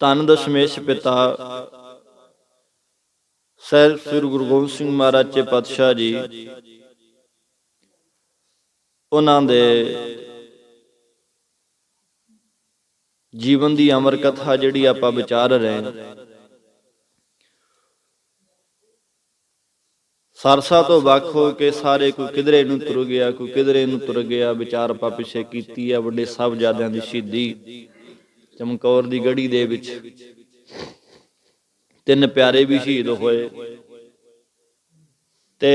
ਧੰਨ ਦਸ਼ਮੇਸ਼ ਪਿਤਾ ਸਾਹਿਬ ਸ੍ਰੀ ਗੁਰੂ ਗੋਬਿੰਦ ਸਿੰਘ ਮਹਾਰਾਜ ਜੀ ਪਾਤਸ਼ਾਹ ਜੀ, ਉਹਨਾਂ ਦੇ ਜੀਵਨ ਦੀ ਅਮਰ ਕਥਾ ਜਿਹੜੀ ਆਪਾਂ ਵਿਚਾਰ ਰਹੇ ਹਾਂ। ਸਰਸਾ ਤੋਂ ਵੱਖ ਹੋ ਕੇ ਸਾਰੇ ਕੋਈ ਕਿਧਰੇ ਨੂੰ ਤੁਰ ਗਿਆ, ਕੋਈ ਕਿਧਰੇ ਨੂੰ ਤੁਰ ਗਿਆ। ਵਿਚਾਰ ਆਪਾਂ ਪਿੱਛੇ ਕੀਤੀ ਆ ਵੱਡੇ ਸਾਹਿਬਜ਼ਾਦਿਆਂ ਦੀ ਸ਼ਹੀਦੀ, ਚਮਕੌਰ ਦੀ ਗੜੀ ਦੇ ਵਿੱਚ 3 ਪਿਆਰੇ ਵੀ ਸ਼ਹੀਦ ਹੋਏ। ਤੇ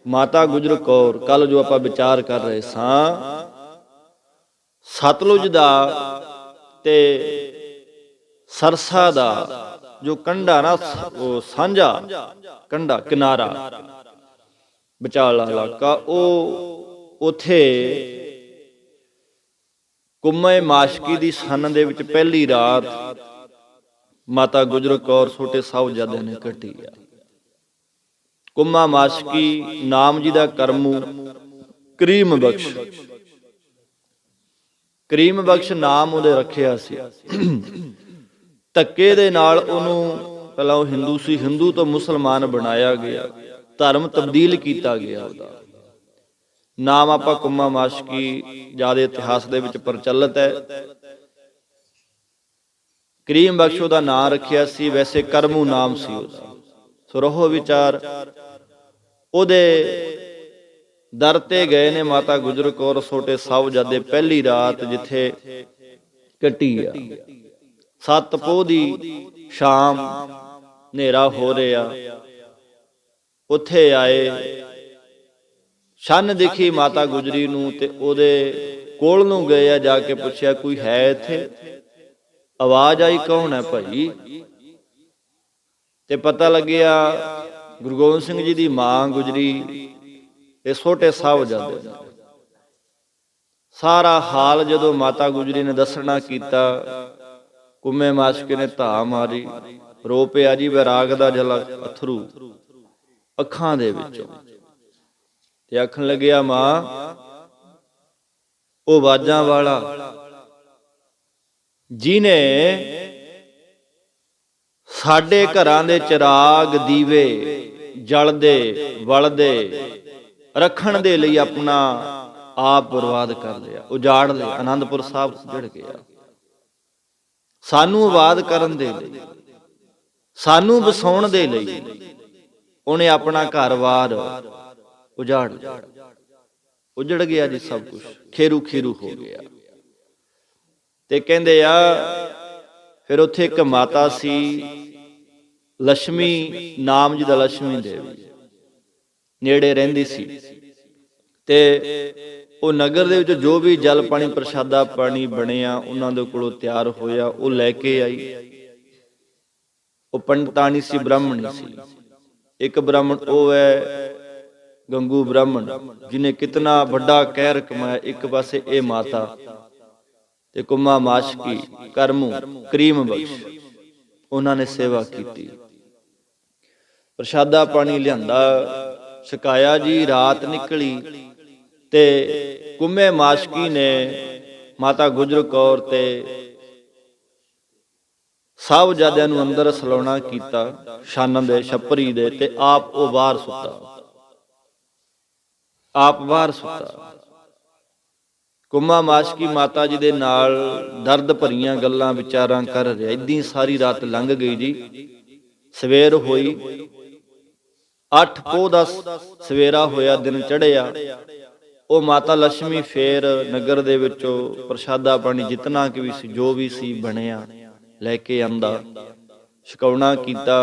ਮਾਤਾ ਗੁਜਰ ਕੌਰ, ਕੱਲ ਜੋ ਆਪਾਂ ਵਿਚਾਰ ਕਰ ਰਹੇ ਸਾਂ, ਸਤਲੁਜ ਦਾ ਤੇ ਸਰਸਾ ਦਾ ਜੋ ਕੰਢਾ ਨਾ, ਉਹ ਸਾਂਝਾ ਕੰਢਾ ਕਿਨਾਰਾ ਵਿਚਾਲਾ ਇਲਾਕਾ, ਉਹ ਉਥੇ ਕੁੰਮੇ ਮਾਸ਼ਕੀ ਦੀ ਸੰਨ ਦੇ ਵਿੱਚ ਪਹਿਲੀ ਰਾਤ ਮਾਤਾ ਗੁਜਰ ਕੌਰ ਛੋਟੇ ਸਾਹਿਬਜ਼ਾਦਿਆਂ ਨੇ ਕੱਟੀ ਆ। ਕੁੰਮਾ ਮਾਸ਼ਕੀ ਨਾਮ ਜੀ ਦਾ ਕਰਮੂ ਕਰੀਮ ਬਖਸ਼, ਕਰੀਮ ਬਖਸ਼ ਨਾਮ ਉਹਦੇ ਰੱਖਿਆ ਸੀ। ਧੱਕੇ ਦੇ ਨਾਲ ਉਹਨੂੰ, ਪਹਿਲਾਂ ਉਹ ਹਿੰਦੂ ਸੀ, ਹਿੰਦੂ ਤੋਂ ਮੁਸਲਮਾਨ ਬਣਾਇਆ ਗਿਆ, ਧਰਮ ਤਬਦੀਲ ਕੀਤਾ ਗਿਆ। ਉਹਦਾ ਨਾਮ ਆਪਾਂ ਕੁੰਮਾ ਮਾਸ਼ਕੀ ਜ਼ਿਆਦਾ ਇਤਿਹਾਸ ਦੇ ਵਿੱਚ ਪ੍ਰਚਲਿਤ ਹੈ। ਕਰੀਮ ਬਖਸ਼ ਉਹਦਾ ਨਾਂ ਰੱਖਿਆ ਸੀ, ਵੈਸੇ ਕਰਮੂ ਨਾਮ ਸੀ ਉਹਦਾ। ਸੁਰਹੋ ਵਿਚਾਰ ਉਹਦੇ ਦਰ ਤੇ ਗਏ ਨੇ ਮਾਤਾ ਗੁਜਰ ਕੌਰ ਛੋਟੇ ਸਾਹਿਬਜ਼ਾਦੇ ਪਹਿਲੀ ਰਾਤ ਜਿੱਥੇ ਕੱਟੀ ਆ। 7 ਪੋਹ ਦੀ ਸ਼ਾਮ, ਹਨੇਰਾ ਹੋ ਰਿਹਾ, ਉੱਥੇ ਆਏ, ਛੰਨ ਦਿਖੀ ਮਾਤਾ ਗੁਜਰੀ ਨੂੰ ਤੇ ਉਹਦੇ ਕੋਲ ਨੂੰ ਗਏ ਆ। ਜਾ ਕੇ ਪੁੱਛਿਆ ਕੋਈ ਹੈ ਇੱਥੇ? ਆਵਾਜ਼ ਆਈ ਕੌਣ ਹੈ ਭਾਈ? ਤੇ ਪਤਾ ਲੱਗਿਆ ਗੁਰੂ ਗੋਬਿੰਦ ਸਿੰਘ ਜੀ ਦੀ ਮਾਂ ਗੁਜਰੀ, ਇਹ ਛੋਟੇ ਸਾਹਿਬਜ਼ਾਦੇ। ਸਾਰਾ ਹਾਲ ਜਦੋਂ ਮਾਤਾ ਗੁਜਰੀ ਨੇ ਦੱਸਣਾ ਕੀਤਾ, ਕੁੰਮੇ ਮਾਸ਼ਕੀ ਨੇ ਧਾ ਮਾਰੀ, ਰੋ ਪਿਆ ਜੀ, ਵਿਰਾਗ ਦਾ ਜਲ ਅਥਰੂ ਅੱਖਾਂ ਦੇ ਵਿੱਚੋਂ, ਤੇ ਆਖਣ ਲੱਗਿਆ ਮਾਂ, ਉਹ ਆਵਾਜ਼ਾਂ ਵਾਲਾ ਜਿਹਨੇ ਸਾਡੇ ਘਰਾਂ ਦੇ ਚਿਰਾਗ ਦੀਵੇ ਜਲਦੇ ਵਲਦੇ ਰੱਖਣ ਦੇ ਲਈ ਆਪਣਾ ਆਪ ਬਰਬਾਦ ਕਰ ਲਿਆ, ਉਜਾੜ ਲਿਆ, ਆਨੰਦਪੁਰ ਸਾਹਿਬ ਜੜ ਗਿਆ। ਸਾਨੂੰ ਆਬਾਦ ਕਰਨ ਦੇ ਲਈ, ਸਾਨੂੰ ਵਸਾਉਣ ਦੇ ਲਈ ਉਹਨੇ ਆਪਣਾ ਘਰ-ਬਾਰ ਉਜਾੜ ਲਿਆ। ਉਜੜ ਗਿਆ ਜੀ ਸਭ ਕੁਝ, ਖੇਰੂ ਖੇਰੂ ਹੋ ਗਿਆ। ਤੇ ਕਹਿੰਦੇ ਆ ਫਿਰ ਉੱਥੇ ਇੱਕ ਮਾਤਾ ਸੀ, ਲక్ష్ਮੀ ਨਾਮ ਜੀ ਦਾ, ਲక్ష్ਮੀ ਦੇਵੀ ਨੇੜੇ ਰਹਿੰਦੀ ਸੀ। ਤੇ ਉਹ ਨਗਰ ਦੇ ਵਿੱਚ ਜੋ ਵੀ ਜਲ ਪਾਣੀ ਪ੍ਰਸ਼ਾਦਾ ਪਾਣੀ ਬਣਿਆ ਉਹਨਾਂ ਦੇ ਕੋਲੋਂ ਤਿਆਰ ਹੋਇਆ, ਉਹ ਲੈ ਕੇ ਆਈ। ਉਹ ਪੰਡਤਾਣੀ ਸੀ, ਬ੍ਰਾਹਮਣੀ ਸੀ। ਇੱਕ ਬ੍ਰਾਹਮਣ ਉਹ ਹੈ ਗੰਗੂ ਬ੍ਰਾਹਮਣ, ਜਿਹਨੇ ਕਿਤਨਾ ਵੱਡਾ ਕਹਿਰ ਕਮਾਇਆ। ਇੱਕ ਪਾਸੇ ਇਹ ਮਾਤਾ ਤੇ ਕੁੰਮਾ ਮਾਸ਼ਕੀ ਕਰਮੂ ਕਰੀਮ ਬਖਸ਼, ਉਹਨਾਂ ਨੇ ਸੇਵਾ ਕੀਤੀ, ਪ੍ਰਸ਼ਾਦਾ ਪਾਣੀ ਲਿਆਂਦਾ, ਛਕਾਇਆ ਜੀ। ਰਾਤ ਨਿਕਲੀ ਤੇ ਕੁੰਮੇ ਮਾਸ਼ਕੀ ਨੇ ਮਾਤਾ ਗੁਜਰ ਕੌਰ ਤੇ ਸਾਹਿਬਜ਼ਾਦਿਆਂ ਨੂੰ ਅੰਦਰ ਸਲਾਉਣਾ ਕੀਤਾ, ਛੰਨ ਦੇ ਛੱਪਰੀ ਦੇ, ਤੇ ਆਪ ਉਹ ਬਾਹਰ ਸੁੱਤਾ, ਆਪ ਬਾਹਰ ਸੁੱਤਾ। ਕੁੰਮਾ ਮਾਸ਼ਕੀ ਮਾਤਾ ਜੀ ਦੇ ਨਾਲ ਦਰਦ ਭਰੀਆਂ ਗੱਲਾਂ ਵਿਚਾਰਾਂ ਕਰ ਰਿਹਾ। ਏਦਾਂ ਸਾਰੀ ਰਾਤ ਲੰਘ ਗਈ ਜੀ। ਸਵੇਰ ਹੋਈ, 8 ਪੋਹ ਦਾ ਸਵੇਰਾ ਹੋਇਆ, ਦਿਨ ਚੜ੍ਹਿਆ। ਉਹ ਮਾਤਾ ਲక్ష్ਮੀ ਫੇਰ ਨਗਰ ਦੇ ਵਿੱਚੋਂ ਪ੍ਰਸ਼ਾਦਾ ਪਾਣੀ ਜਿਤਨਾ ਕਿ ਵੀ ਸੀ, ਜੋ ਵੀ ਸੀ ਬਣਿਆ, ਲੈ ਕੇ ਆਂਦਾ, ਛਕਾਉਣਾ ਕੀਤਾ,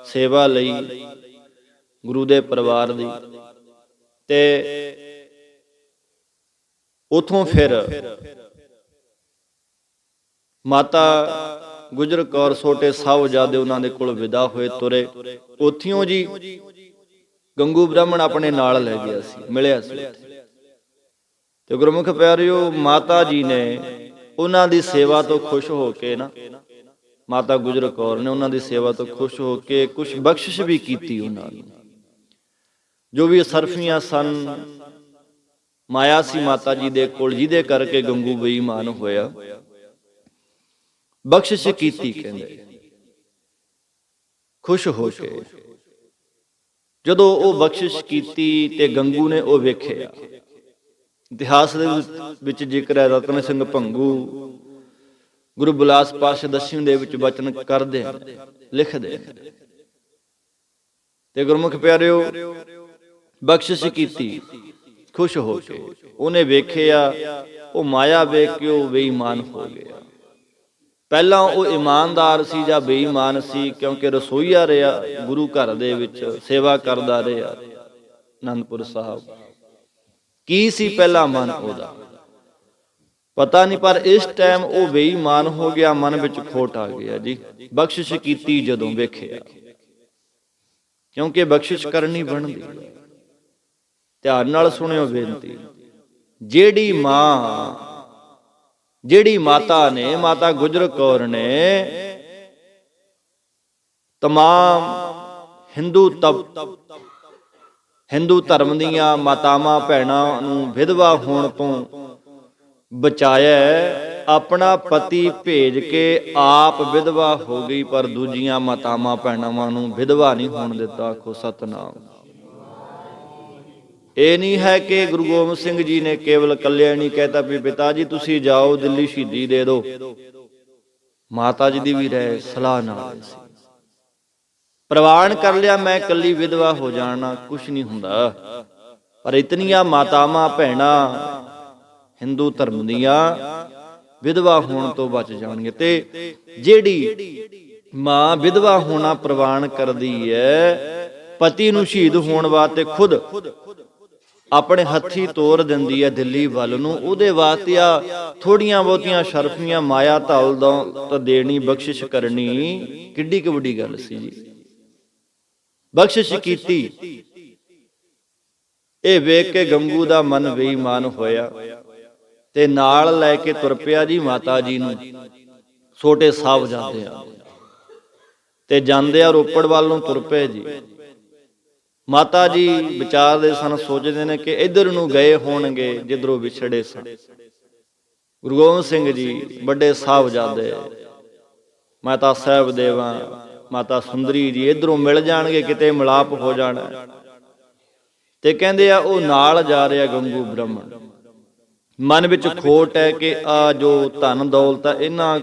ਸੇਵਾ ਲਈ ਗੁਰੂ ਦੇ ਪਰਿਵਾਰ ਦੀ। ਤੇ ਉਥੋਂ ਫਿਰ ਮਾਤਾ ਗੁਜਰ ਕੌਰ ਛੋਟੇ ਸਾਹਿਬਜ਼ਾਦੇ ਉਹਨਾਂ ਦੇ ਕੋਲ ਵਿਦਾ ਹੋਏ, ਤੁਰੇ। ਉੱਥੋਂ ਜੀ ਗੰਗੂ ਬ੍ਰਾਹਮਣ ਆਪਣੇ ਨਾਲ ਲੈ ਗਿਆ ਸੀ, ਮਿਲਿਆ ਸੀ। ਤੇ ਗੁਰਮੁਖ ਪਿਆਰਿਓ, ਮਾਤਾ ਜੀ ਨੇ ਉਹਨਾਂ ਦੀ ਸੇਵਾ ਤੋਂ ਖੁਸ਼ ਹੋ ਕੇ ਨਾ, ਮਾਤਾ ਗੁਜਰ ਕੌਰ ਨੇ ਉਹਨਾਂ ਦੀ ਸੇਵਾ ਤੋਂ ਖੁਸ਼ ਹੋ ਕੇ ਕੁਝ ਬਖਸ਼ਿਸ਼ ਵੀ ਕੀਤੀ ਉਹਨਾਂ ਨੂੰ। ਜੋ ਵੀ ਸਰਫੀਆਂ ਸਨ, ਮਾਇਆ ਸੀ ਮਾਤਾ ਜੀ ਦੇ ਕੋਲ, ਜਿਹਦੇ ਕਰਕੇ ਗੰਗੂ ਬੇਈਮਾਨ ਹੋਇਆ। ਬਖਸ਼ਿਸ਼ ਕੀਤੀ ਕਹਿੰਦੇ ਖੁਸ਼ ਹੋ ਕੇ। ਜਦੋਂ ਉਹ ਬਖਸ਼ਿਸ਼ ਕੀਤੀ ਤੇ ਗੰਗੂ ਨੇ ਉਹ ਵੇਖਿਆ, ਇਤਿਹਾਸ ਦੇ ਵਿੱਚ ਜ਼ਿਕਰ ਹੈ, ਰਤਨ ਸਿੰਘ ਭੰਗੂ ਗੁਰੂ ਬਿਲਾਸ ਪਾਤਸ਼ਾਹ ਦਸਵੀਂ ਦੇ ਵਿੱਚ ਬਚਨ ਕਰਦੇ ਲਿਖਦੇ ਤੇ ਗੁਰਮੁਖ ਪਿਆਰਿਓ, ਬਖਸ਼ਿਸ਼ ਕੀਤੀ ਖੁਸ਼ ਹੋ ਕੇ। ਉਹਨੇ ਵੇਖਿਆ, ਉਹ ਮਾਇਆ ਵੇਖ ਕੇ ਉਹ ਬੇਈਮਾਨ ਹੋ ਗਿਆ। ਪਹਿਲਾਂ ਉਹ ਇਮਾਨਦਾਰ ਸੀ ਜਾਂ ਬੇਈਮਾਨ ਸੀ, ਕਿਉਂਕਿ ਰਸੋਈਆ ਰਿਹਾ ਗੁਰੂ ਘਰ ਦੇ ਵਿੱਚ, ਸੇਵਾ ਕਰਦਾ ਰਿਹਾ ਅਨੰਦਪੁਰ ਸਾਹਿਬ। ਕੀ ਸੀ ਪਹਿਲਾ ਮਨ ਉਹਦਾ ਪਤਾ ਨਹੀਂ, ਪਰ ਇਸ ਟਾਈਮ ਉਹ ਬੇਈਮਾਨ ਹੋ ਗਿਆ, ਮਨ ਵਿੱਚ ਖੋਟ ਆ ਗਿਆ ਜੀ। ਬਖਸ਼ਿਸ਼ ਕੀਤੀ ਜਦੋਂ ਵੇਖਿਆ, ਕਿਉਂਕਿ ਬਖਸ਼ਿਸ਼ ਕਰਨੀ ਬਣਦੀ। ਧਿਆਨ ਨਾਲ ਸੁਣਿਓ ਬੇਨਤੀ, ਜਿਹੜੀ ਮਾਤਾ ਨੇ, ਮਾਤਾ ਗੁਜਰ ਕੌਰ ਨੇ ਤਮਾਮ ਹਿੰਦੂ ਧਰਮ ਦੀਆਂ ਮਾਤਾਵਾਂ ਭੈਣਾਂ ਨੂੰ ਵਿਧਵਾ ਹੋਣ ਤੋਂ ਬਚਾਇਆ। ਆਪਣਾ ਪਤੀ ਭੇਜ ਕੇ ਆਪ ਵਿਧਵਾ ਹੋ ਗਈ, ਪਰ ਦੂਜੀਆਂ ਮਾਤਾਵਾਂ ਭੈਣਾਂ ਨੂੰ ਵਿਧਵਾ ਨਹੀਂ ਹੋਣ ਦਿੱਤਾ। ਆਖੋ ਸਤਿਨਾਮ। ਇਹ ਨਹੀਂ ਹੈ ਕਿ ਗੁਰੂ ਗੋਬਿੰਦ ਸਿੰਘ ਜੀ ਨੇ ਕੇਵਲ ਕੱਲਿਆਂ ਨਹੀਂ ਕਹਿਤਾ ਵੀ ਪਿਤਾ ਜੀ ਤੁਸੀਂ ਜਾਓ ਦਿੱਲੀ ਸ਼ਹੀਦੀ ਦੇ ਦਿਓ। ਮਾਤਾ ਜੀ ਦੀ ਵੀ ਰਹਿ ਸਲਾਹ ਨਾਲ ਪ੍ਰਵਾਨ ਕਰ ਲਿਆ, ਮੈਂ ਕੱਲੀ ਵਿਧਵਾ ਹੋ ਜਾਣਾ ਕੁਛ ਨਹੀਂ ਹੁੰਦਾ। ਪਰ ਇਤਨੀਆਂ ਮਾਤਾਵਾਂ ਭੈਣਾਂ ਹਿੰਦੂ ਧਰਮ ਦੀਆਂ ਵਿਧਵਾ ਹੋਣ ਤੋਂ ਬਚ ਜਾਣਗੇ। ਤੇ ਜਿਹੜੀ ਮਾਂ ਵਿਧਵਾ ਹੋਣਾ ਪ੍ਰਵਾਨ ਕਰਦੀ ਹੈ, ਪਤੀ ਨੂੰ ਸ਼ਹੀਦ ਹੋਣ ਵਾਸਤੇ ਖੁਦ ਆਪਣੇ ਹੱਥੀ ਤੋਰ ਦਿੰਦੀ ਹੈ ਦਿੱਲੀ ਵੱਲ ਨੂੰ, ਉਹਦੇ ਵਾਸਤੇ ਆ ਥੋੜੀਆਂ ਬਹੁਤੀਆਂ ਸ਼ਰਫੀਆਂ ਮਾਇਆ ਧੌਲ ਤਾਂ ਦੇਣੀ, ਬਖਸ਼ਿਸ਼ ਕਰਨੀ ਕਿੱਡੀ ਕੁ ਵੱਡੀ ਗੱਲ ਸੀ ਜੀ। ਬਖਸ਼ਿਸ਼ ਕੀਤੀ। ਇਹ ਵੇਖ ਕੇ ਗੰਗੂ ਦਾ ਮਨ ਬੇਈਮਾਨ ਹੋਇਆ ਤੇ ਨਾਲ ਲੈ ਕੇ ਤੁਰ ਪਿਆ ਜੀ ਮਾਤਾ ਜੀ ਨੂੰ। ਛੋਟੇ ਸਾਹਿਬ ਜਾਂਦੇ ਆ ਤੇ ਜਾਂਦੇ ਆ ਰੋਪੜ ਵੱਲ ਨੂੰ ਤੁਰ ਪਏ ਜੀ। ਮਾਤਾ ਜੀ ਵਿਚਾਰਦੇ ਸਨ, ਸੋਚਦੇ ਨੇ ਕਿ ਇਧਰ ਨੂੰ ਗਏ ਹੋਣਗੇ ਜਿੱਧਰੋਂ ਵਿਛੜੇ ਸਨ। ਗੁਰੂ ਗੋਬਿੰਦ ਸਿੰਘ ਜੀ ਵੱਡੇ ਸਾਹਿਬਜ਼ਾਦੇ ਮਾਤਾ ਸਾਹਿਬ ਦੇਵਾਂ, ਮਾਤਾ ਸੁੰਦਰੀ ਜੀ ਇਧਰੋਂ ਮਿਲ ਜਾਣਗੇ, ਕਿਤੇ ਮਿਲਾਪ ਹੋ ਜਾਣਾ। ਤੇ ਕਹਿੰਦੇ ਆ ਉਹ ਨਾਲ ਜਾ ਰਿਹਾ ਗੰਗੂ ਬ੍ਰਾਹਮਣ। ਮਨ ਵਿੱਚ ਖੋਟ ਹੈ ਕਿ ਆ ਜੋ ਧਨ ਦੌਲਤ ਹੈ ਇਹਨਾਂ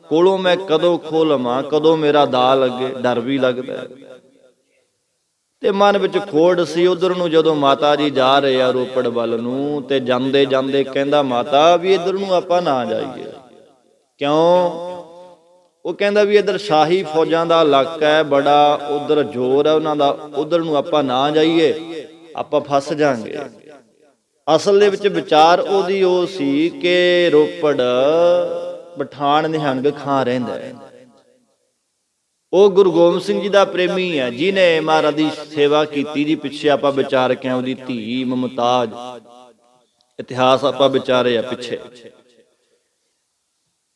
ਕੋਲੋਂ ਮੈਂ ਕਦੋਂ ਖੋਹ ਲਵਾਂ, ਕਦੋਂ ਮੇਰਾ ਦਾ ਲੱਗੇ, ਡਰ ਵੀ ਲੱਗਦਾ ਤੇ ਮਨ ਵਿੱਚ ਖੋੜ ਸੀ। ਉਧਰ ਨੂੰ ਜਦੋਂ ਮਾਤਾ ਜੀ ਜਾ ਰਹੇ ਆ ਰੋਪੜ ਵੱਲ ਨੂੰ, ਤੇ ਜਾਂਦੇ ਜਾਂਦੇ ਕਹਿੰਦਾ ਮਾਤਾ ਵੀ ਇਧਰ ਨੂੰ ਆਪਾਂ ਨਾ ਜਾਈਏ। ਕਿਉਂ? ਉਹ ਕਹਿੰਦਾ ਵੀ ਇਧਰ ਸ਼ਾਹੀ ਫੌਜਾਂ ਦਾ ਇਲਾਕਾ ਹੈ, ਬੜਾ ਉਧਰ ਜ਼ੋਰ ਹੈ ਉਹਨਾਂ ਦਾ, ਉਧਰ ਨੂੰ ਆਪਾਂ ਨਾ ਜਾਈਏ, ਆਪਾਂ ਫਸ ਜਾਾਂਗੇ। ਅਸਲ ਦੇ ਵਿੱਚ ਵਿਚਾਰ ਉਹਦੀ ਉਹ ਸੀ ਕਿ ਰੋਪੜ ਪਠਾਨ ਨਿਹੰਗ ਖਾਂ ਰਹਿੰਦਾ ਹੈ। ਉਹ ਗੁਰੂ ਗੋਬਿੰਦ ਸਿੰਘ ਜੀ ਦਾ ਪ੍ਰੇਮੀ ਹੈ, ਜਿਹਨੇ ਮਹਾਰਾਜ ਦੀ ਸੇਵਾ ਕੀਤੀ ਜੀ। ਪਿੱਛੇ ਆਪਾਂ ਵਿਚਾਰ ਕੇ ਉਹਦੀ ਧੀ ਮੁਮਤਾਜ, ਇਤਿਹਾਸ ਆਪਾਂ ਵਿਚਾਰੇ ਆ ਪਿੱਛੇ।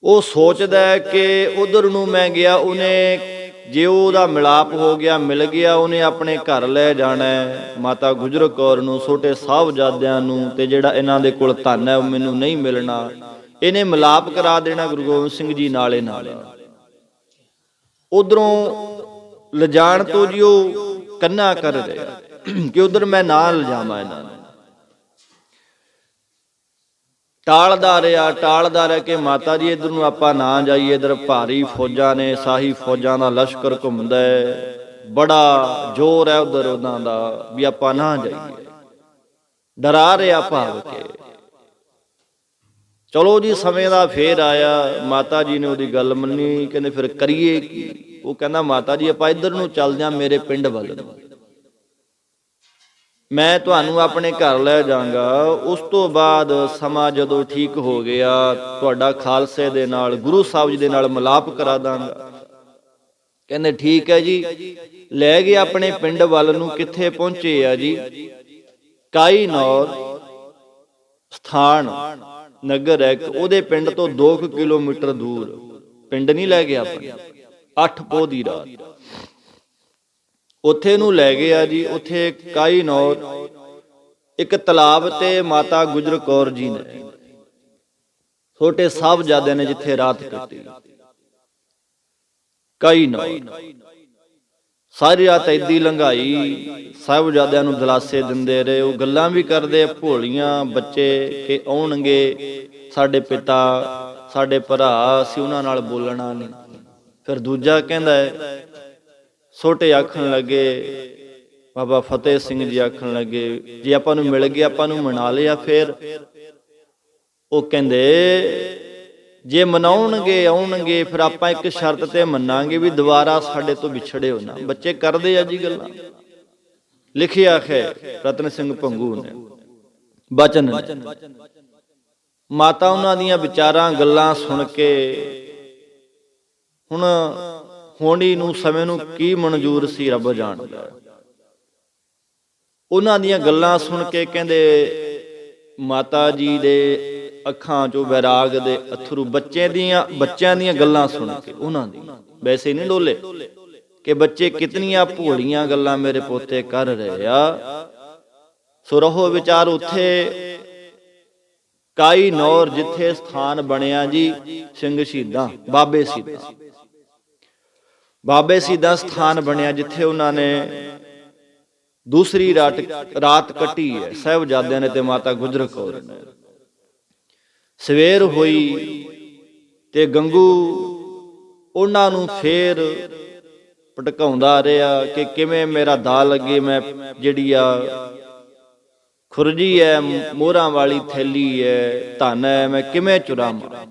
ਉਹ ਸੋਚਦਾ ਹੈ ਕਿ ਉਧਰ ਨੂੰ ਮੈਂ ਗਿਆ, ਉਹਨੇ ਜੇ ਉਹਦਾ ਮਿਲਾਪ ਹੋ ਗਿਆ, ਮਿਲ ਗਿਆ, ਉਹਨੇ ਆਪਣੇ ਘਰ ਲੈ ਜਾਣਾ ਮਾਤਾ ਗੁਜਰ ਕੌਰ ਨੂੰ, ਛੋਟੇ ਸਾਹਿਬਜ਼ਾਦਿਆਂ ਨੂੰ, ਤੇ ਜਿਹੜਾ ਇਹਨਾਂ ਦੇ ਕੋਲ ਧਨ ਹੈ ਉਹ ਮੈਨੂੰ ਨਹੀਂ ਮਿਲਣਾ। ਇਹਨੇ ਮਿਲਾਪ ਕਰਾ ਦੇਣਾ ਗੁਰੂ ਗੋਬਿੰਦ ਸਿੰਘ ਜੀ ਨਾਲੇ ਨਾਲ। ਉਧਰੋਂ ਲਿਜਾਣ ਤੋਂ ਜੀ ਉਹ ਕੰਨਾ ਕਰ ਰਿਹਾ ਕਿ ਉਧਰ ਮੈਂ ਨਾ ਲਿਜਾਵਾਂ ਇਹਨਾਂ ਨੂੰ। ਟਾਲਦਾ ਰਿਹਾ ਕਿ ਮਾਤਾ ਜੀ ਇਧਰ ਨੂੰ ਆਪਾਂ ਨਾ ਜਾਈਏ, ਇਧਰ ਭਾਰੀ ਫੌਜਾਂ ਨੇ, ਸ਼ਾਹੀ ਫੌਜਾਂ ਦਾ ਲਸ਼ਕਰ ਘੁੰਮਦਾ ਹੈ, ਬੜਾ ਜ਼ੋਰ ਹੈ ਉਧਰ ਉਹਨਾਂ ਦਾ, ਵੀ ਆਪਾਂ ਨਾ ਜਾਈਏ। ਡਰਾ ਰਿਹਾ ਭਾਵ ਕੇ। ਚਲੋ ਜੀ ਸਮੇਂ ਦਾ ਫੇਰ ਆਇਆ, ਮਾਤਾ ਜੀ ਨੇ ਉਹਦੀ ਗੱਲ ਮੰਨੀ। ਕਹਿੰਦੇ ਫਿਰ ਕਰੀਏ ਕੀ? ਉਹ ਕਹਿੰਦਾ ਮਾਤਾ ਜੀ ਆਪਾਂ ਇੱਧਰ ਨੂੰ ਚੱਲਦੇ ਹਾਂ, ਮੇਰੇ ਪਿੰਡ ਵੱਲ ਨੂੰ, ਮੈਂ ਤੁਹਾਨੂੰ ਆਪਣੇ ਘਰ ਲੈ ਜਾਵਾਂਗਾ। ਉਸ ਤੋਂ ਬਾਅਦ ਸਮਾਂ ਜਦੋਂ ਠੀਕ ਹੋ ਗਿਆ, ਤੁਹਾਡਾ ਖਾਲਸੇ ਦੇ ਨਾਲ, ਗੁਰੂ ਸਾਹਿਬ ਜੀ ਦੇ ਨਾਲ ਮਿਲਾਪ ਕਰਾ ਦਾਂਗਾ। ਕਹਿੰਦੇ ਠੀਕ ਹੈ ਜੀ। ਲੈ ਗਏ ਆਪਣੇ ਪਿੰਡ ਵੱਲ ਨੂੰ। ਕਿੱਥੇ ਪਹੁੰਚੇ ਆ ਜੀ? ਕਾਈ ਨੌਰ ਸਥਾਨ ਨਗਰ ਹੈ, ਉਹਦੇ ਪਿੰਡ ਤੋਂ 2 ਕਿਲੋਮੀਟਰ ਦੂਰ। ਪਿੰਡ ਨਹੀਂ ਲੈ ਗਿਆ ਆਪਣੇ, 8 ਪੋਹ ਦੀ ਰਾਤ ਉੱਥੇ ਨੂੰ ਲੈ ਗਏ ਆ ਜੀ। ਉੱਥੇ ਕਾਈ ਨੌਰ ਇੱਕ ਤਲਾਬ ਤੇ ਮਾਤਾ ਗੁਜਰ ਕੌਰ ਜੀ ਨੇ, ਛੋਟੇ ਸਾਹਿਬਜ਼ਾਦਿਆਂ ਨੇ ਜਿੱਥੇ ਰਾਤ ਕੱਟੀ। ਕਈ ਨੌਰ। ਸਾਰੀ ਰਾਤ ਏਦੀ ਲੰਘਾਈ, ਸਾਹਿਬਜ਼ਾਦਿਆਂ ਨੂੰ ਦਿਲਾਸੇ ਦਿੰਦੇ ਰਹੇ। ਉਹ ਗੱਲਾਂ ਵੀ ਕਰਦੇ ਭੋਲੀਆਂ ਬੱਚੇ ਕਿ ਆਉਣਗੇ ਸਾਡੇ ਪਿਤਾ, ਸਾਡੇ ਭਰਾ, ਅਸੀਂ ਉਹਨਾਂ ਨਾਲ ਬੋਲਣਾ ਨਹੀਂ। ਫਿਰ ਦੂਜਾ ਕਹਿੰਦਾ ਛੋਟੇ ਆਖਣ ਲੱਗੇ, ਬਾਬਾ ਫਤਿਹ ਸਿੰਘ ਜੀ ਆਖਣ ਲੱਗੇ, ਜੇ ਆਪਾਂ ਨੂੰ ਮਿਲ ਗਏ, ਆਪਾਂ ਨੂੰ ਮਨਾ ਲਿਆ। ਫਿਰ ਉਹ ਕਹਿੰਦੇ ਜੇ ਮਨਾਉਣਗੇ ਆਉਣਗੇ, ਫਿਰ ਆਪਾਂ ਇੱਕ ਸ਼ਰਤ ਤੇ ਮੰਨਾਂਗੇ ਵੀ ਦੁਬਾਰਾ ਸਾਡੇ ਤੋਂ ਵਿਛੜੇ ਹੋ ਨਾ। ਬੱਚੇ ਕਰਦੇ ਆ ਜੀ ਗੱਲਾਂ। ਲਿਖਿਆ ਹੈ ਰਤਨ ਸਿੰਘ ਭੰਗੂ ਨੇ, ਬਚਨ ਨੇ। ਮਾਤਾ ਉਹਨਾਂ ਦੀਆਂ ਵਿਚਾਰਾਂ ਗੱਲਾਂ ਸੁਣ ਕੇ ਹੁਣ ਹੋਣੀ ਨੂੰ ਸਮੇਂ ਨੂੰ ਕੀ ਮਨਜ਼ੂਰ ਸੀ, ਰੱਬ ਜਾਣਦਾ। ਉਹਨਾਂ ਦੀਆਂ ਗੱਲਾਂ ਸੁਣ ਕੇ ਕਹਿੰਦੇ ਮਾਤਾ ਜੀ ਦੇ ਅੱਖਾਂ ਚੋਂ ਵੈਰਾਗ ਦੇ ਅਥਰੂ, ਬੱਚਿਆਂ ਦੀਆਂ ਗੱਲਾਂ ਸੁਣ ਕੇ ਉਹਨਾਂ ਦੀ ਵੈਸੇ ਨਹੀਂ ਡੋਲੇ ਕਿ ਬੱਚੇ ਕਿਤਨੀਆਂ ਭੋਲੀਆਂ ਗੱਲਾਂ ਮੇਰੇ ਪੋਤੇ ਕਰ ਰਹੇ ਆ। ਸੋ ਰਹੋ ਵਿਚਾਰ ਉੱਥੇ ਕਾਈ ਨੌਰ, ਜਿੱਥੇ ਸਥਾਨ ਬਣਿਆ ਜੀ ਸਿੰਘ ਸ਼ਹੀਦਾਂ, ਬਾਬੇ ਸ਼ਹੀਦਾਂ ਸਥਾਨ ਬਣਿਆ, ਜਿੱਥੇ ਉਹਨਾਂ ਨੇ ਦੂਸਰੀ ਰਾਤ ਕੱਟੀ ਹੈ ਸਾਹਿਬਜ਼ਾਦਿਆਂ ਨੇ ਤੇ ਮਾਤਾ ਗੁਜਰ ਕੌਰ ਨੇ। ਸਵੇਰ ਹੋਈ ਤੇ ਗੰਗੂ ਉਹਨਾਂ ਨੂੰ ਫੇਰ ਭਟਕਾਉਂਦਾ ਰਿਹਾ ਕਿ ਕਿਵੇਂ ਮੇਰਾ ਦਾ ਲੱਗੇ, ਮੈਂ ਜਿਹੜੀ ਆ ਖੁਰਜੀ ਹੈ, ਮੋਹਰਾਂ ਵਾਲੀ ਥੈਲੀ ਹੈ, ਧਨ ਹੈ, ਮੈਂ ਕਿਵੇਂ ਚੁਰਾਵਾਂ।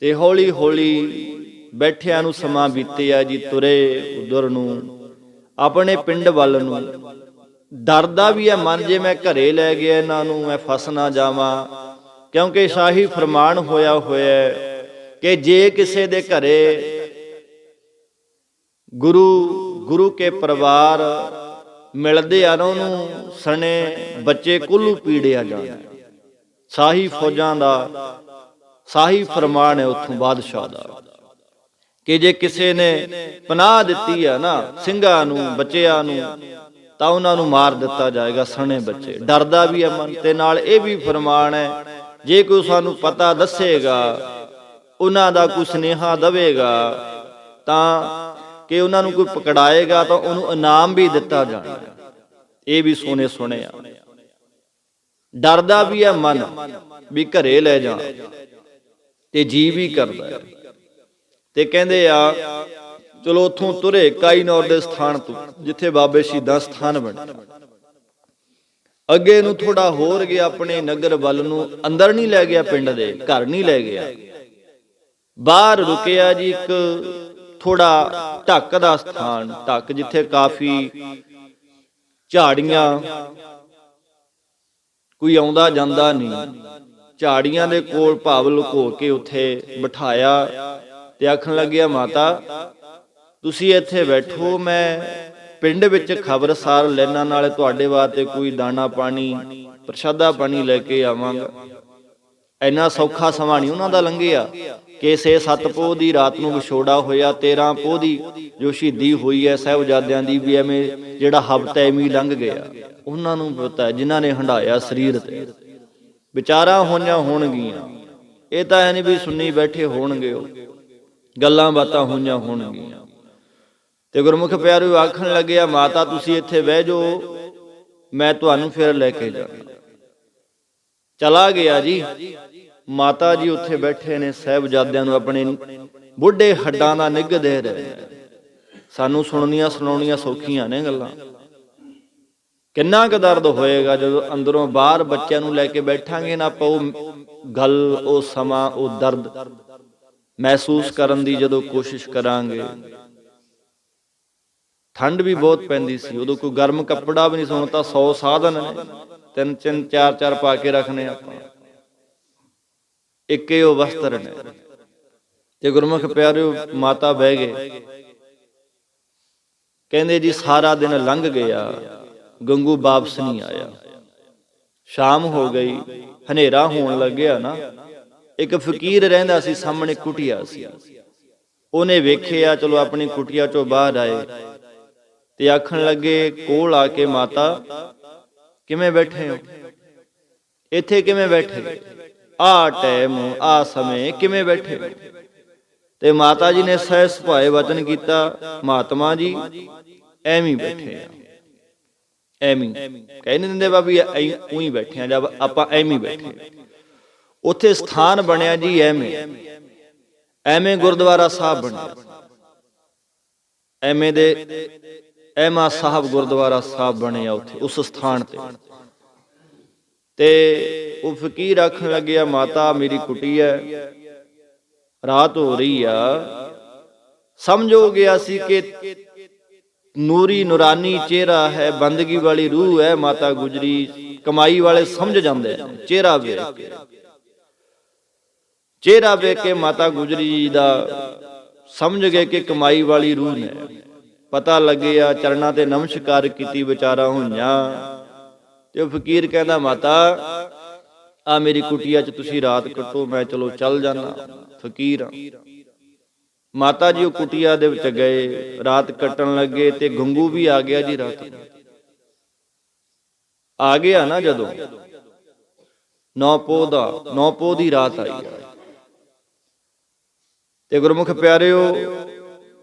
ਤੇ ਹੌਲੀ ਹੌਲੀ ਬੈਠਿਆਂ ਨੂੰ ਸਮਾਂ ਬੀਤਿਆ ਜੀ। ਤੁਰੇ ਉਧਰ ਨੂੰ, ਆਪਣੇ ਪਿੰਡ ਵੱਲ ਨੂੰ। ਡਰਦਾ ਵੀ ਹੈ ਮਨ, ਜੇ ਮੈਂ ਘਰੇ ਲੈ ਗਿਆ ਇਹਨਾਂ ਨੂੰ, ਮੈਂ ਫਸ ਨਾ ਜਾਵਾਂ, ਕਿਉਂਕਿ ਸ਼ਾਹੀ ਫਰਮਾਨ ਹੋਇਆ ਕਿ ਜੇ ਕਿਸੇ ਦੇ ਘਰੇ ਗੁਰੂ ਕੇ ਪਰਿਵਾਰ ਮਿਲਦੇ ਆ ਨਾ, ਉਹਨੂੰ ਸਣੇ ਬੱਚੇ ਕੁੱਲੂ ਪੀੜਿਆ ਜਾਣ। ਸ਼ਾਹੀ ਫੌਜਾਂ ਦਾ ਸ਼ਾਹੀ ਫਰਮਾਨ ਹੈ ਉੱਥੋਂ ਬਾਦਸ਼ਾਹ ਦਾ, ਕਿ ਜੇ ਕਿਸੇ ਨੇ ਪਨਾਹ ਦਿੱਤੀ ਆ ਨਾ ਸਿੰਘਾਂ ਨੂੰ, ਬੱਚਿਆਂ ਨੂੰ, ਤਾਂ ਉਹਨਾਂ ਨੂੰ ਮਾਰ ਦਿੱਤਾ ਜਾਏਗਾ, ਸਣੇ ਬੱਚੇ। ਡਰਦਾ ਵੀ ਹੈ ਮਨ। ਤੇ ਨਾਲ ਇਹ ਵੀ ਫਰਮਾਨ ਹੈ, ਜੇ ਕੋਈ ਸਾਨੂੰ ਪਤਾ ਦੱਸੇਗਾ, ਉਹਨਾਂ ਦਾ ਕੋਈ ਸੁਨੇਹਾ ਦੇਵੇਗਾ, ਤਾਂ ਕਿ ਉਹਨਾਂ ਨੂੰ ਕੋਈ ਪਕੜਾਏਗਾ ਤਾਂ ਉਹਨੂੰ ਇਨਾਮ ਵੀ ਦਿੱਤਾ ਜਾਣਾ। ਇਹ ਵੀ ਸੁਣਿਆ। ਡਰਦਾ ਵੀ ਹੈ ਮਨ ਵੀ ਘਰੇ ਲੈ ਜਾ, ਤੇ ਜੀ ਵੀ ਕਰਦਾ ਹੈ। ਤੇ ਕਹਿੰਦੇ ਆ ਚਲੋ ਉੱਥੋਂ ਤੁਰੇ ਕਾਈ ਨੌਰ ਦੇ ਸਥਾਨ ਤੋਂ, ਜਿੱਥੇ ਬਾਬੇ ਸ਼ਹੀਦਾਂ ਸਥਾਨ ਬਣੇ। ਅੱਗੇ ਨੂੰ ਥੋੜਾ ਹੋਰ ਗਿਆ, ਆਪਣੇ ਨਗਰ ਵੱਲ ਨੂੰ। ਅੰਦਰ ਨਹੀਂ ਲੈ ਗਿਆ, ਪਿੰਡ ਦੇ ਘਰ ਨਹੀਂ ਲੈ ਗਿਆ, ਬਾਹਰ ਰੁਕਿਆ ਜੀ। ਇੱਕ ਥੋੜਾ ਢੱਕ ਦਾ ਸਥਾਨ, ਢੱਕ ਜਿੱਥੇ ਕਾਫੀ ਝਾੜੀਆਂ, ਕੋਈ ਆਉਂਦਾ ਜਾਂਦਾ ਨਹੀਂ। ਝਾੜੀਆਂ ਦੇ ਕੋਲ ਭਾਵ ਲੁਕੋ ਕੇ ਉੱਥੇ ਬਿਠਾਇਆ ਤੇ ਆਖਣ ਲੱਗਿਆ, ਮਾਤਾ ਤੁਸੀਂ ਇੱਥੇ ਬੈਠੋ, ਮੈਂ ਪਿੰਡ ਵਿੱਚ ਖਬਰਸਾਰ ਲੈਣਾ, ਨਾਲੇ ਤੁਹਾਡੇ ਵਾਸਤੇ ਕੋਈ ਦਾਣਾ ਪਾਣੀ, ਪ੍ਰਸ਼ਾਦਾ ਪਾਣੀ ਲੈ ਕੇ ਆਵਾਂਗਾ। ਇੰਨਾ ਸੌਖਾ ਸਮਾਂ ਨਹੀਂ ਉਹਨਾਂ ਦਾ ਲੰਘਿਆ ਕਿ 6-7 ਪੋਹ ਦੀ ਰਾਤ ਨੂੰ ਵਿਛੋੜਾ ਹੋਇਆ, 13 ਪੋਹ ਦੀ ਜੋ ਸ਼ਹੀਦੀ ਹੋਈ ਹੈ ਸਾਹਿਬਜ਼ਾਦਿਆਂ ਦੀ, ਵੀ ਐਵੇਂ ਜਿਹੜਾ ਹਫ਼ਤਾ ਐਵੇਂ ਲੰਘ ਗਿਆ। ਉਹਨਾਂ ਨੂੰ ਪਤਾ ਜਿਨ੍ਹਾਂ ਨੇ ਹੰਢਾਇਆ ਸਰੀਰ ਤੇ। ਵਿਚਾਰਾਂ ਹੋਈਆਂ ਹੋਣਗੀਆਂ, ਇਹ ਤਾਂ ਹੈ ਨਹੀਂ ਵੀ ਸੁਣਨੀ ਬੈਠੇ ਹੋਣਗੇ, ਉਹ ਗੱਲਾਂ ਬਾਤਾਂ ਹੋਈਆਂ ਹੋਣਗੀਆਂ। ਤੇ ਗੁਰਮੁਖ ਪਿਆਰਿਓ ਆਖਣ ਲੱਗਿਆ, ਮਾਤਾ ਤੁਸੀਂ ਇੱਥੇ ਬਹਿ ਜਾਓ, ਮੈਂ ਤੁਹਾਨੂੰ ਫਿਰ ਲੈ ਕੇ ਜਾਣਾ। ਚਲਾ ਗਿਆ ਜੀ। ਮਾਤਾ ਜੀ ਉੱਥੇ ਬੈਠੇ ਨੇ, ਸਾਹਿਬਜ਼ਾਦਿਆਂ ਨੂੰ ਆਪਣੇ ਬੁੱਢੇ ਹੱਡਾਂ ਦਾ ਨਿੱਘ ਦੇ ਰਹੇ। ਸਾਨੂੰ ਸੁਣਾਉਣੀਆਂ ਸੌਖੀਆਂ ਨੇ ਗੱਲਾਂ, ਕਿੰਨਾ ਕੁ ਦਰਦ ਹੋਏਗਾ ਜਦੋਂ ਅੰਦਰੋਂ ਬਾਹਰ ਬੱਚਿਆਂ ਨੂੰ ਲੈ ਕੇ ਬੈਠਾਂਗੇ ਨਾ ਆਪਾਂ। ਉਹ ਗੱਲ, ਉਹ ਸਮਾਂ, ਉਹ ਦਰਦ ਮਹਿਸੂਸ ਕਰਨ ਦੀ ਜਦੋਂ ਕੋਸ਼ਿਸ਼ ਕਰਾਂਗੇ। ਠੰਡ ਵੀ ਬਹੁਤ ਪੈਂਦੀ ਸੀ ਉਦੋਂ, ਕੋਈ ਗਰਮ ਕੱਪੜਾ ਵੀ ਨਹੀਂ। ਸੁਣ ਤਾਂ 100 ਸਾਧਨ ਨੇ, 3-3 4-4 ਪਾ ਕੇ ਰੱਖਣੇ ਆਪਾਂ, ਇੱਕੇ ਉਹ ਵਸਤਰ ਨੇ। ਤੇ ਗੁਰਮੁਖ ਪਿਆਰਿਓ ਮਾਤਾ ਬਹਿ ਗਏ। ਕਹਿੰਦੇ ਜੀ ਸਾਰਾ ਦਿਨ ਲੰਘ ਗਿਆ, ਗੰਗੂ ਵਾਪਸ ਨਹੀਂ ਆਇਆ। ਸ਼ਾਮ ਹੋ ਗਈ, ਹਨੇਰਾ ਹੋਣ ਲੱਗਿਆ ਨਾ। ਇੱਕ ਫਕੀਰ ਰਹਿੰਦਾ ਸੀ ਸਾਹਮਣੇ, ਕੁਟੀਆ ਸੀ। ਉਹਨੇ ਵੇਖਿਆ, ਚਲੋ ਆਪਣੀ ਕੁਟੀਆ ਚੋਂ ਬਾਹਰ ਆਏ ਤੇ ਆਖਣ ਲੱਗੇ ਕੋਲ ਆ ਕੇ, ਮਾਤਾ ਕਿਵੇਂ ਬੈਠੇ ਹੋ? ਇੱਥੇ ਕਿਵੇਂ ਬੈਠੇ? ਆਹ ਟਾਈਮ, ਆਹ ਸਮੇਂ ਕਿਵੇਂ ਬੈਠੇ? ਤੇ ਮਾਤਾ ਜੀ ਨੇ ਸਹਿ ਸੁਭਾਏ ਵਚਨ ਕੀਤਾ, ਮਹਾਤਮਾ ਜੀ ਐਵੇਂ ਬੈਠੇ ਆ, ਐਵੇਂ ਕਹਿ ਨਹੀਂ ਦਿੰਦੇ ਬਾਬੀ ਉਹੀ ਬੈਠੇ ਆ, ਜਦ ਆਪਾਂ ਐਵੇਂ ਬੈਠੇ। ਉੱਥੇ ਸਥਾਨ ਬਣਿਆ ਜੀ ਐਵੇਂ ਗੁਰਦੁਆਰਾ ਸਾਹਿਬ ਬਣਿਆ, ਐਵੇਂ ਦੇ ਐਮਾ ਸਾਹਿਬ ਗੁਰਦੁਆਰਾ ਸਾਹਿਬ ਬਣਿਆ ਉੱਥੇ ਉਸ ਸਥਾਨ ਤੇ ਉਹ ਫਕੀਰ ਆਖਣ ਲੱਗਿਆ, ਮਾਤਾ ਮੇਰੀ ਕੁਟੀ ਹੈ, ਰਾਤ ਹੋ ਰਹੀ ਆ, ਸਮਝ ਹੋ ਗਿਆ ਸੀ ਕਿ ਨੂਰੀ ਨੂਰਾਨੀ ਚਿਹਰਾ ਹੈ, ਬੰਦਗੀ ਵਾਲੀ ਰੂਹ ਹੈ ਮਾਤਾ ਗੁਜਰੀ। ਕਮਾਈ ਵਾਲੇ ਸਮਝ ਜਾਂਦੇ ਚਿਹਰਾ ਵੇਖ ਕੇ, ਚਿਹਰਾ ਵੇਖ ਕੇ ਮਾਤਾ ਗੁਜਰੀ ਜੀ ਦਾ ਸਮਝ ਗਏ ਕਿ ਕਮਾਈ ਵਾਲੀ ਰੂਹ ਨੇ। ਪਤਾ ਲੱਗਿਆ, ਚਰਨਾਂ ਤੇ ਨਮਸਕਾਰ ਕੀਤੀ, ਵਿਚਾਰਾ ਹੋਈਆਂ। ਤੇ ਉਹ ਫਕੀਰ ਕਹਿੰਦਾ, ਮਾਤਾ ਆ ਮੇਰੀ ਕੁਟੀਆ 'ਚ ਤੁਸੀਂ ਰਾਤ ਕੱਟੋ, ਮੈਂ ਚਲੋ ਚੱਲ ਜਾਣਾ, ਫਕੀਰ ਆ। ਮਾਤਾ ਜੀ ਉਹ ਕੁਟੀਆ ਦੇ ਵਿੱਚ ਗਏ, ਰਾਤ ਕੱਟਣ ਲੱਗੇ ਤੇ ਗੰਗੂ ਵੀ ਆ ਗਿਆ ਜੀ। ਰਾਤ ਆ ਗਿਆ ਨਾ ਜਦੋਂ 9 ਪੋਹ ਦੀ ਰਾਤ ਆਈ ਤੇ ਗੁਰਮੁਖ ਪਿਆਰਿਓ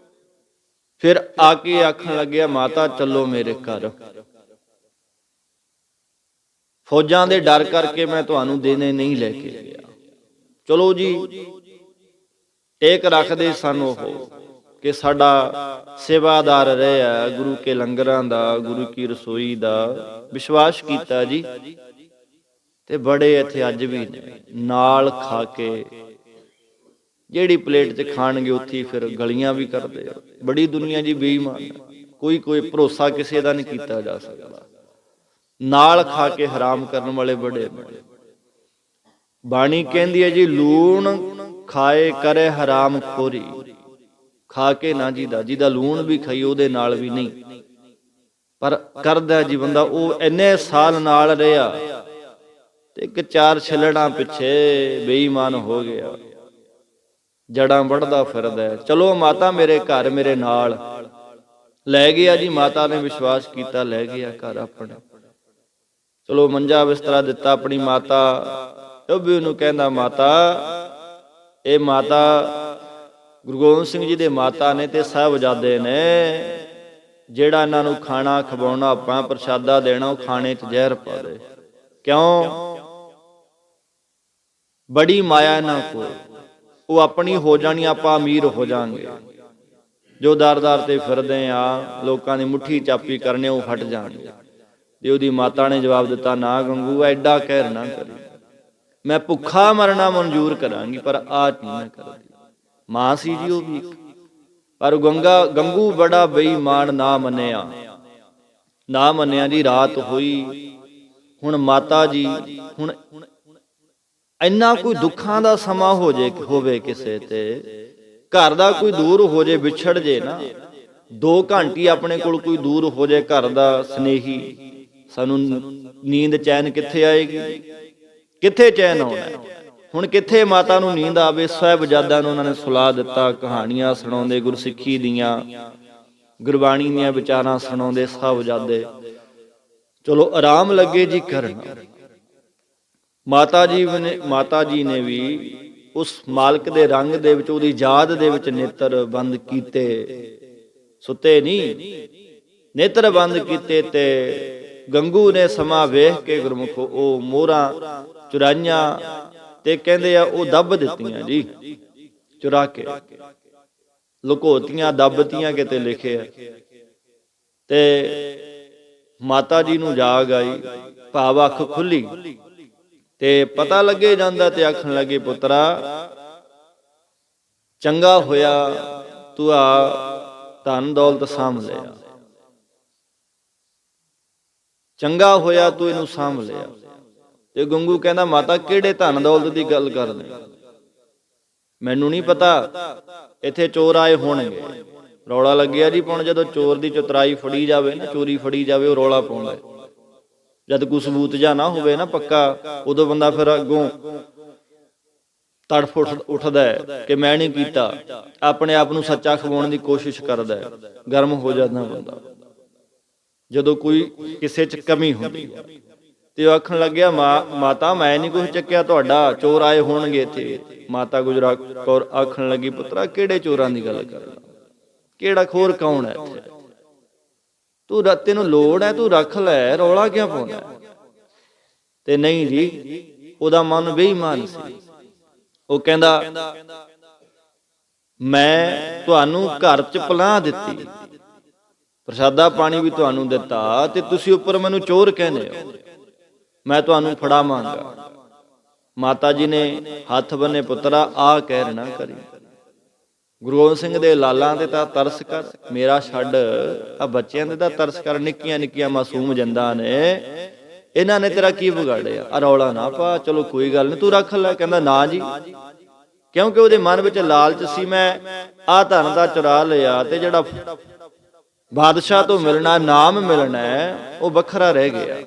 ਫਿਰ ਆ ਕੇ ਆਖਣ ਲੱਗਿਆ, ਮਾਤਾ ਚੱਲੋ ਮੇਰੇ ਘਰ, ਫੌਜਾਂ ਦੇ ਡਰ ਕਰਕੇ ਮੈਂ ਤੁਹਾਨੂੰ ਦੇਣੇ ਨਹੀਂ ਲੈ ਕੇ ਗਿਆ। ਚਲੋ ਜੀ, ਟੇਕ ਰੱਖਦੇ ਸਨ ਉਹ ਕਿ ਸਾਡਾ ਸੇਵਾਦਾਰ ਰਿਹਾ, ਗੁਰੂ ਕੇ ਲੰਗਰਾਂ ਦਾ, ਗੁਰੂ ਕੀ ਰਸੋਈ ਦਾ ਵਿਸ਼ਵਾਸ ਕੀਤਾ ਜੀ। ਤੇ ਬੜੇ ਇੱਥੇ ਅੱਜ ਵੀ ਨੇ, ਨਾਲ ਖਾ ਕੇ ਜਿਹੜੀ ਪਲੇਟ 'ਚ ਖਾਣਗੇ ਉੱਥੇ ਫਿਰ ਗਲੀਆਂ ਵੀ ਕਰਦੇ। ਬੜੀ ਦੁਨੀਆ ਜੀ ਬੇਈਮਾਨ, ਕੋਈ ਭਰੋਸਾ ਕਿਸੇ ਦਾ ਨਹੀਂ ਕੀਤਾ ਜਾ ਸਕਦਾ। ਨਾਲ ਖਾ ਕੇ ਹਰਾਮ ਕਰਨ ਵਾਲੇ ਬੜੇ। ਬਾਣੀ ਕਹਿੰਦੀ ਹੈ ਜੀ, ਲੂਣ ਖਾਏ ਕਰੇ ਹਰਾਮ ਖੋਰੀ। ਖਾ ਕੇ ਨਾ ਜਿਹਦਾ ਲੂਣ ਵੀ ਖਾਈ ਉਹਦੇ ਨਾਲ ਵੀ ਨਹੀਂ, ਪਰ ਕਰਦਾ ਜੀ ਬੰਦਾ। ਉਹ ਇੰਨੇ ਸਾਲ ਨਾਲ ਰਿਹਾ ਤੇ ਇੱਕ 4 ਛਿਲੜਾਂ ਪਿੱਛੇ ਬੇਈਮਾਨ ਹੋ ਗਿਆ, ਜੜਾਂ ਵੱਢਦਾ ਫਿਰਦਾ। ਚਲੋ ਮਾਤਾ ਮੇਰੇ ਘਰ, ਮੇਰੇ ਨਾਲ ਲੈ ਗਿਆ ਜੀ। ਮਾਤਾ ਨੇ ਵਿਸ਼ਵਾਸ ਕੀਤਾ, ਲੈ ਗਿਆ ਘਰ ਆਪਣੇ। ਚਲੋ ਮੰਜਾ ਬਿਸਤਰਾ ਦਿੱਤਾ ਆਪਣੀ ਮਾਤਾ। ਟੋਬੀ ਨੂੰ ਕਹਿੰਦਾ, ਮਾਤਾ ਇਹ ਮਾਤਾ ਗੁਰੂ ਗੋਬਿੰਦ ਸਿੰਘ ਜੀ ਦੇ ਮਾਤਾ ਨੇ ਤੇ ਸਾਹਿਬਜ਼ਾਦੇ ਨੇ, ਜਿਹੜਾ ਇਹਨਾਂ ਨੂੰ ਖਾਣਾ ਖਵਾਉਣਾ, ਆਪਾਂ ਪ੍ਰਸ਼ਾਦਾ ਦੇਣਾ, ਉਹ ਖਾਣੇ 'ਚ ਜ਼ਹਿਰ ਪਾ ਦੇ। ਕਿਉਂ? ਬੜੀ ਮਾਇਆ ਇਹਨਾਂ ਕੋਲ, ਉਹ ਆਪਣੀ ਹੋ ਜਾਣੀ, ਆਪਾਂ ਅਮੀਰ ਹੋ ਜਾਾਂਗੇ। ਜੋ ਦਰ-ਦਰ ਤੇ ਫਿਰਦੇ ਆ, ਲੋਕਾਂ ਦੀ ਮੁੱਠੀ ਚਾਪੀ ਕਰਨੇ, ਉਹ ਹਟ ਜਾਣਗੇ। ਤੇ ਉਹਦੀ ਮਾਤਾ ਨੇ ਜਵਾਬ ਦਿੱਤਾ, ਨਾ ਗੰਗੂ ਐਡਾ ਕਹਿਰ ਨਾ ਕਰੀ, ਮੈਂ ਭੁੱਖਾ ਮਰਨਾ ਮਨਜ਼ੂਰ ਕਰਾਂਗੀ, ਪਰ ਆਹ ਨਹੀਂ ਮੈਂ ਕਰਦੀ। ਮਾਂ ਸੀ ਜੀ ਉਹ ਵੀ, ਪਰ ਗੰਗੂ ਬੜਾ ਬੇਈਮਾਨ, ਨਾ ਮੰਨਿਆ ਜੀ। ਰਾਤ ਹੋਈ, ਹੁਣ ਮਾਤਾ ਜੀ, ਹੁਣ ਇੰਨਾ ਕੋਈ ਦੁੱਖਾਂ ਦਾ ਸਮਾਂ ਹੋਵੇ ਕਿਸੇ ਤੇ, ਘਰ ਦਾ ਕੋਈ ਦੂਰ ਹੋ ਜੇ, ਵਿਛੜ ਜੇ ਨਾ, 2 ਘੰਟੇ ਆਪਣੇ ਕੋਲ ਕੋਈ ਦੂਰ ਹੋ ਜੇ ਘਰ ਦਾ ਸਨੇਹੀ, ਸਾਨੂੰ ਨੀਂਦ ਚੈਨ ਕਿੱਥੇ ਆਏਗੀ? ਕਿੱਥੇ ਚੈਨ ਆਉਣਾ? ਹੁਣ ਕਿੱਥੇ ਮਾਤਾ ਨੂੰ ਨੀਂਦ ਆਵੇ? ਸਾਹਿਬਜ਼ਾਦਿਆਂ ਨੂੰ ਉਹਨਾਂ ਨੇ ਸੁਲਾ ਦਿੱਤਾ, ਕਹਾਣੀਆਂ ਸੁਣਾਉਂਦੇ, ਗੁਰਸਿੱਖੀ ਦੀਆਂ, ਗੁਰਬਾਣੀ ਦੀਆਂ ਵਿਚਾਰਾਂ ਸੁਣਾਉਂਦੇ ਸਾਹਿਬਜ਼ਾਦੇ। ਚਲੋ ਆਰਾਮ ਲੱਗੇ ਜੀ ਕਰਨ। ਮਾਤਾ ਜੀ ਨੇ ਵੀ ਉਸ ਮਾਲਕ ਦੇ ਰੰਗ ਦੇ ਵਿੱਚ, ਉਹਦੀ ਯਾਦ ਦੇ ਵਿੱਚ ਨੇਤਰ ਬੰਦ ਕੀਤੇ, ਸੁੱਤੇ ਨਹੀਂ, ਨੇਤਰ ਬੰਦ ਕੀਤੇ। ਤੇ ਗੰਗੂ ਨੇ ਸਮਾਂ ਵੇਖ ਕੇ ਗੁਰਮੁਖੋ ਉਹ ਮੋਹਰਾਂ ਚੁਰਾਈਆਂ ਤੇ ਕਹਿੰਦੇ ਆ ਉਹ ਦੱਬ ਦਿੱਤੀਆਂ ਜੀ, ਚੁਰਾ ਕੇ ਲੁਕੋਤੀਆਂ, ਦੱਬਤੀਆਂ ਕਿਤੇ ਲਿਖਿਆ। ਤੇ ਮਾਤਾ ਜੀ ਨੂੰ ਜਾਗ ਆਈ, ਭਾਵ ਅੱਖ ਖੁੱਲੀ ਤੇ ਪਤਾ ਲੱਗੇ ਜਾਂਦਾ ਤੇ ਆਖਣ ਲੱਗੇ, ਪੁੱਤਰਾ ਚੰਗਾ ਹੋਇਆ ਤੂੰ ਆ ਧਨ ਦੌਲਤ ਸਾਂਭ ਲਿਆ, ਚੰਗਾ ਹੋਇਆ ਤੂੰ ਇਹਨੂੰ ਸਾਂਭ ਲਿਆ। ਤੇ ਗੰਗੂ ਕਹਿੰਦਾ, ਮਾਤਾ ਕਿਹੜੇ ਧਨ ਦੌਲਤ ਦੀ ਗੱਲ ਕਰਦੇ? ਮੈਨੂੰ ਨਹੀਂ ਪਤਾ, ਇੱਥੇ ਚੋਰ ਆਏ ਹੋਣਗੇ। ਰੌਲਾ ਲੱਗਿਆ ਜੀ ਪਾਉਣ। ਜਦੋਂ ਚੋਰ ਦੀ ਚਤਰਾਈ ਫੜੀ ਜਾਵੇ ਨਾ, ਚੋਰੀ ਫੜੀ ਜਾਵੇ, ਉਹ ਰੌਲਾ ਪਾਉਂਦਾ। ਜਦ ਕੋਈ ਸਬੂਤ ਜਾਂ ਨਾ ਹੋਵੇ ਨਾ ਪੱਕਾ, ਉਦੋਂ ਬੰਦਾ ਫਿਰ ਅੱਗੋਂ ਤੜਫ ਉੱਠਦਾ ਕਿ ਮੈਂ ਨਹੀਂ ਕੀਤਾ, ਆਪਣੇ ਆਪ ਨੂੰ ਸੱਚਾ ਖਵਾਉਣ ਦੀ ਕੋਸ਼ਿਸ਼ ਕਰਦਾ, ਗਰਮ ਹੋ ਜਾਂਦਾ ਬੰਦਾ ਜਦੋਂ ਕੋਈ ਕਿਸੇ 'ਚ ਕਮੀ ਹੁੰਦੀ ਹੈ। ਤੇ ਉਹ ਆਖਣ ਲੱਗਿਆ, ਮਾਤਾ ਮੈਂ ਨਹੀਂ ਕੁਛ ਚੱਕਿਆ, ਤੁਹਾਡਾ ਚੋਰ ਆਏ ਹੋਣਗੇ ਇੱਥੇ। ਮਾਤਾ ਗੁਜਰਾ ਕੌਰ ਆਖਣ ਲੱਗੀ, ਪੁੱਤਰਾ ਕਿਹੜੇ ਚੋਰਾਂ ਦੀ ਗੱਲ ਕਰਦਾ, ਕਿਹੜਾ ਖੋਰ ਕੌਣ ਹੈ ਇੱਥੇ? ਤੂੰ ਤੈਨੂੰ ਲੋੜ ਹੈ, ਤੂੰ ਰੱਖ ਲੈ, ਰੌਲਾ ਕਿਉਂ ਪਾਉਂਦਾ? ਤੇ ਨਹੀਂ ਜੀ, ਉਹਦਾ ਮਨ ਬੇਈਮਾਨ ਸੀ। ਉਹ ਕਹਿੰਦਾ, ਮੈਂ ਤੁਹਾਨੂੰ ਘਰ ਚ ਪਨਾਹ ਦਿੱਤੀ, ਪ੍ਰਸ਼ਾਦਾ ਪਾਣੀ ਵੀ ਤੁਹਾਨੂੰ ਦਿੱਤਾ, ਤੇ ਤੁਸੀਂ ਉੱਪਰ ਮੈਨੂੰ ਚੋਰ ਕਹਿੰਦੇ ਹੋ, ਮੈਂ ਤੁਹਾਨੂੰ ਫੜਾਵਾਂਗਾ। ਮਾਤਾ ਜੀ ਨੇ ਹੱਥ ਬੰਨੇ, ਪੁੱਤਰਾ ਆਹ ਕਹਿਰ ਨਾ ਕਰੀ, ਗੁਰੂ ਗੋਬਿੰਦ ਸਿੰਘ ਦੇ ਲਾਲਾਂ ਤੇ ਤਾਂ ਤਰਸ ਕਰ, ਮੇਰਾ ਛੱਡ, ਆ ਬੱਚਿਆਂ ਦੇ ਤਾਂ ਤਰਸ ਕਰ, ਨਿੱਕੀਆਂ ਨਿੱਕੀਆਂ ਮਾਸੂਮ ਜੰਦਾਂ ਨੇ, ਇਹਨਾਂ ਨੇ ਤੇਰਾ ਕੀ ਵਿਗਾੜਿਆ, ਆ ਰੌਲਾ ਨਾ ਪਾ, ਚਲੋ ਕੋਈ ਗੱਲ ਨਹੀਂ, ਤੂੰ ਰੱਖ ਲੈ। ਕਹਿੰਦਾ ਨਾ ਜੀ, ਕਿਉਂਕਿ ਉਹਦੇ ਮਨ ਵਿੱਚ ਲਾਲਚ ਸੀ, ਮੈਂ ਆਹ ਧਨ ਦਾ ਚੁਰਾ ਲਿਆ, ਤੇ ਜਿਹੜਾ ਬਾਦਸ਼ਾਹ ਤੋਂ ਮਿਲਣਾ, ਨਾਮ ਮਿਲਣਾ, ਉਹ ਵੱਖਰਾ ਰਹਿ ਗਿਆ,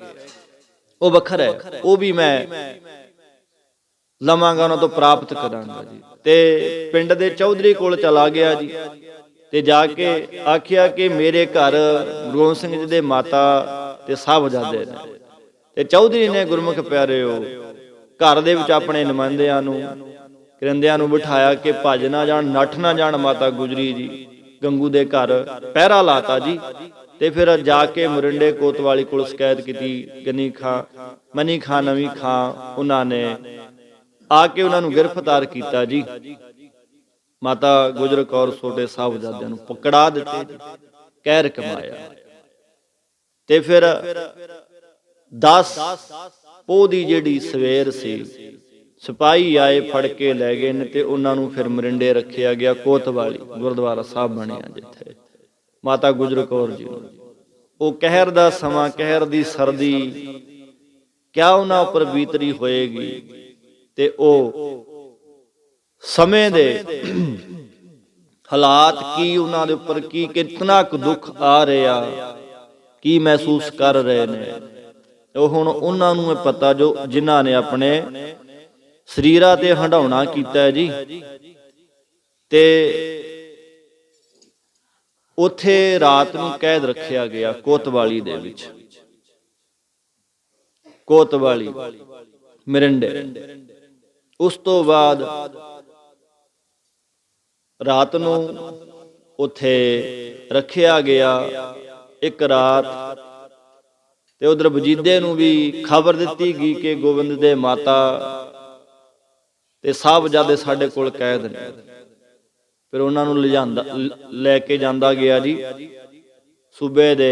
ਉਹ ਵੱਖਰਾ ਹੈ, ਉਹ ਵੀ ਮੈਂ ਲਵਾਂਗਾ, ਉਹਨਾਂ ਤੋਂ ਪ੍ਰਾਪਤ ਕਰਾਂਗਾ ਜੀ। ਤੇ ਪਿੰਡ ਦੇ ਚੌਧਰੀ ਕੋਲ ਚਲਾ ਗਿਆ ਜੀ, ਤੇ ਜਾ ਕੇ ਆਖਿਆ ਕਿ ਮੇਰੇ ਘਰ ਗੁਰੂ ਗੋਬਿੰਦ ਸਿੰਘ ਜੀ ਦੇ ਮਾਤਾ ਤੇ ਸਾਹਿਬਜ਼ਾਦੇ ਨੇ। ਤੇ ਚੌਧਰੀ ਨੇ, ਗੁਰਮੁਖ ਪਿਆਰਿਓ, ਘਰ ਦੇ ਵਿੱਚ ਆਪਣੇ ਨੁਮਾਇੰਦਿਆਂ ਨੂੰ, ਕਰਿੰਦਿਆਂ ਨੂੰ ਬਿਠਾਇਆ ਕਿ ਭੱਜ ਨਾ ਜਾਣ, ਨੱਠ ਨਾ ਜਾਣ। ਮਾਤਾ ਗੁਜਰੀ ਜੀ ਗੰਗੂ ਦੇ ਘਰ ਪਹਿਰਾ ਲਾਤਾ ਜੀ। ਤੇ ਫਿਰ ਜਾ ਕੇ ਮੋਰਿੰਡੇ ਕੋਤਵਾਲੀ ਕੋਲ ਸ਼ਿਕਾਇਤ ਕੀਤੀ, ਗਨੀ ਖਾਂ, ਮਨੀ ਖਾਂ, ਨਵੀਂ ਖਾਂ, ਉਹਨਾਂ ਨੇ ਆ ਕੇ ਉਹਨਾਂ ਨੂੰ ਗ੍ਰਿਫਤਾਰ ਕੀਤਾ ਜੀ। ਮਾਤਾ ਗੁਜਰ ਕੌਰ ਛੋਟੇ ਸਾਹਿਬਜ਼ਾਦਿਆਂ ਨੂੰ ਪਕੜਾ ਦਿੱਤੇ ਜੀ, ਕਹਿਰ ਕਮਾਇਆ। ਤੇ ਫਿਰ 10 ਪੋਹ ਦੀ ਜਿਹੜੀ ਸਵੇਰ ਸੀ, ਸਿਪਾਹੀ ਆਏ, ਫੜ ਕੇ ਲੈ ਗਏ ਨੇ, ਤੇ ਉਹਨਾਂ ਨੂੰ ਫਿਰ ਮਰਿੰਡੇ ਰੱਖਿਆ ਗਿਆ। ਕੋਤਵਾਲੀ ਗੁਰਦੁਆਰਾ ਸਾਹਿਬ ਬਣਿਆ ਜਿੱਥੇ ਮਾਤਾ ਗੁਜਰ ਕੌਰ ਜੀ ਨੂੰ। ਉਹ ਕਹਿਰ ਦਾ ਸਮਾਂ, ਕਹਿਰ ਦੀ ਸਰਦੀ ਕਿਆ ਉਹਨਾਂ ਉੱਪਰ ਬੀਤਰੀ ਹੋਏਗੀ, ਤੇ ਉਹ ਸਮੇਂ ਦੇ ਹਾਲਾਤ ਕੀ ਉਹਨਾਂ ਦੇ ਉੱਪਰ, ਕੀ ਕਿਤਨਾ ਕੁ ਦੁੱਖ ਆ ਰਿਹਾ, ਕੀ ਮਹਿਸੂਸ ਕਰ ਰਹੇ ਨੇ, ਉਹ ਹੁਣ ਉਹਨਾਂ ਨੂੰ ਇਹ ਪਤਾ, ਜੋ ਜਿਨ੍ਹਾਂ ਨੇ ਆਪਣੇ ਸਰੀਰਾਂ ਤੇ ਹੰਡਾਉਣਾ ਕੀਤਾ ਜੀ। ਤੇ ਉੱਥੇ ਰਾਤ ਨੂੰ ਕੈਦ ਰੱਖਿਆ ਗਿਆ ਕੋਤਵਾਲੀ ਦੇ ਵਿੱਚ, ਕੋਤਵਾਲੀ ਮਰਿੰਡੇ। ਉਸ ਤੋਂ ਬਾਅਦ ਰਾਤ ਨੂੰ ਉੱਥੇ ਰੱਖਿਆ ਗਿਆ ਇੱਕ ਰਾਤ। ਤੇ ਉਧਰ ਵਜੀਦੇ ਨੂੰ ਵੀ ਖਬਰ ਦਿੱਤੀ ਗਈ ਕਿ ਗੋਬਿੰਦ ਦੇ ਮਾਤਾ ਤੇ ਸਾਹਿਬਜ਼ਾਦੇ ਸਾਡੇ ਕੋਲ ਕੈਦ ਨੇ। ਫਿਰ ਉਹਨਾਂ ਨੂੰ ਲੈ ਕੇ ਜਾਂਦਾ ਗਿਆ ਜੀ ਸੂਬੇ ਦੇ,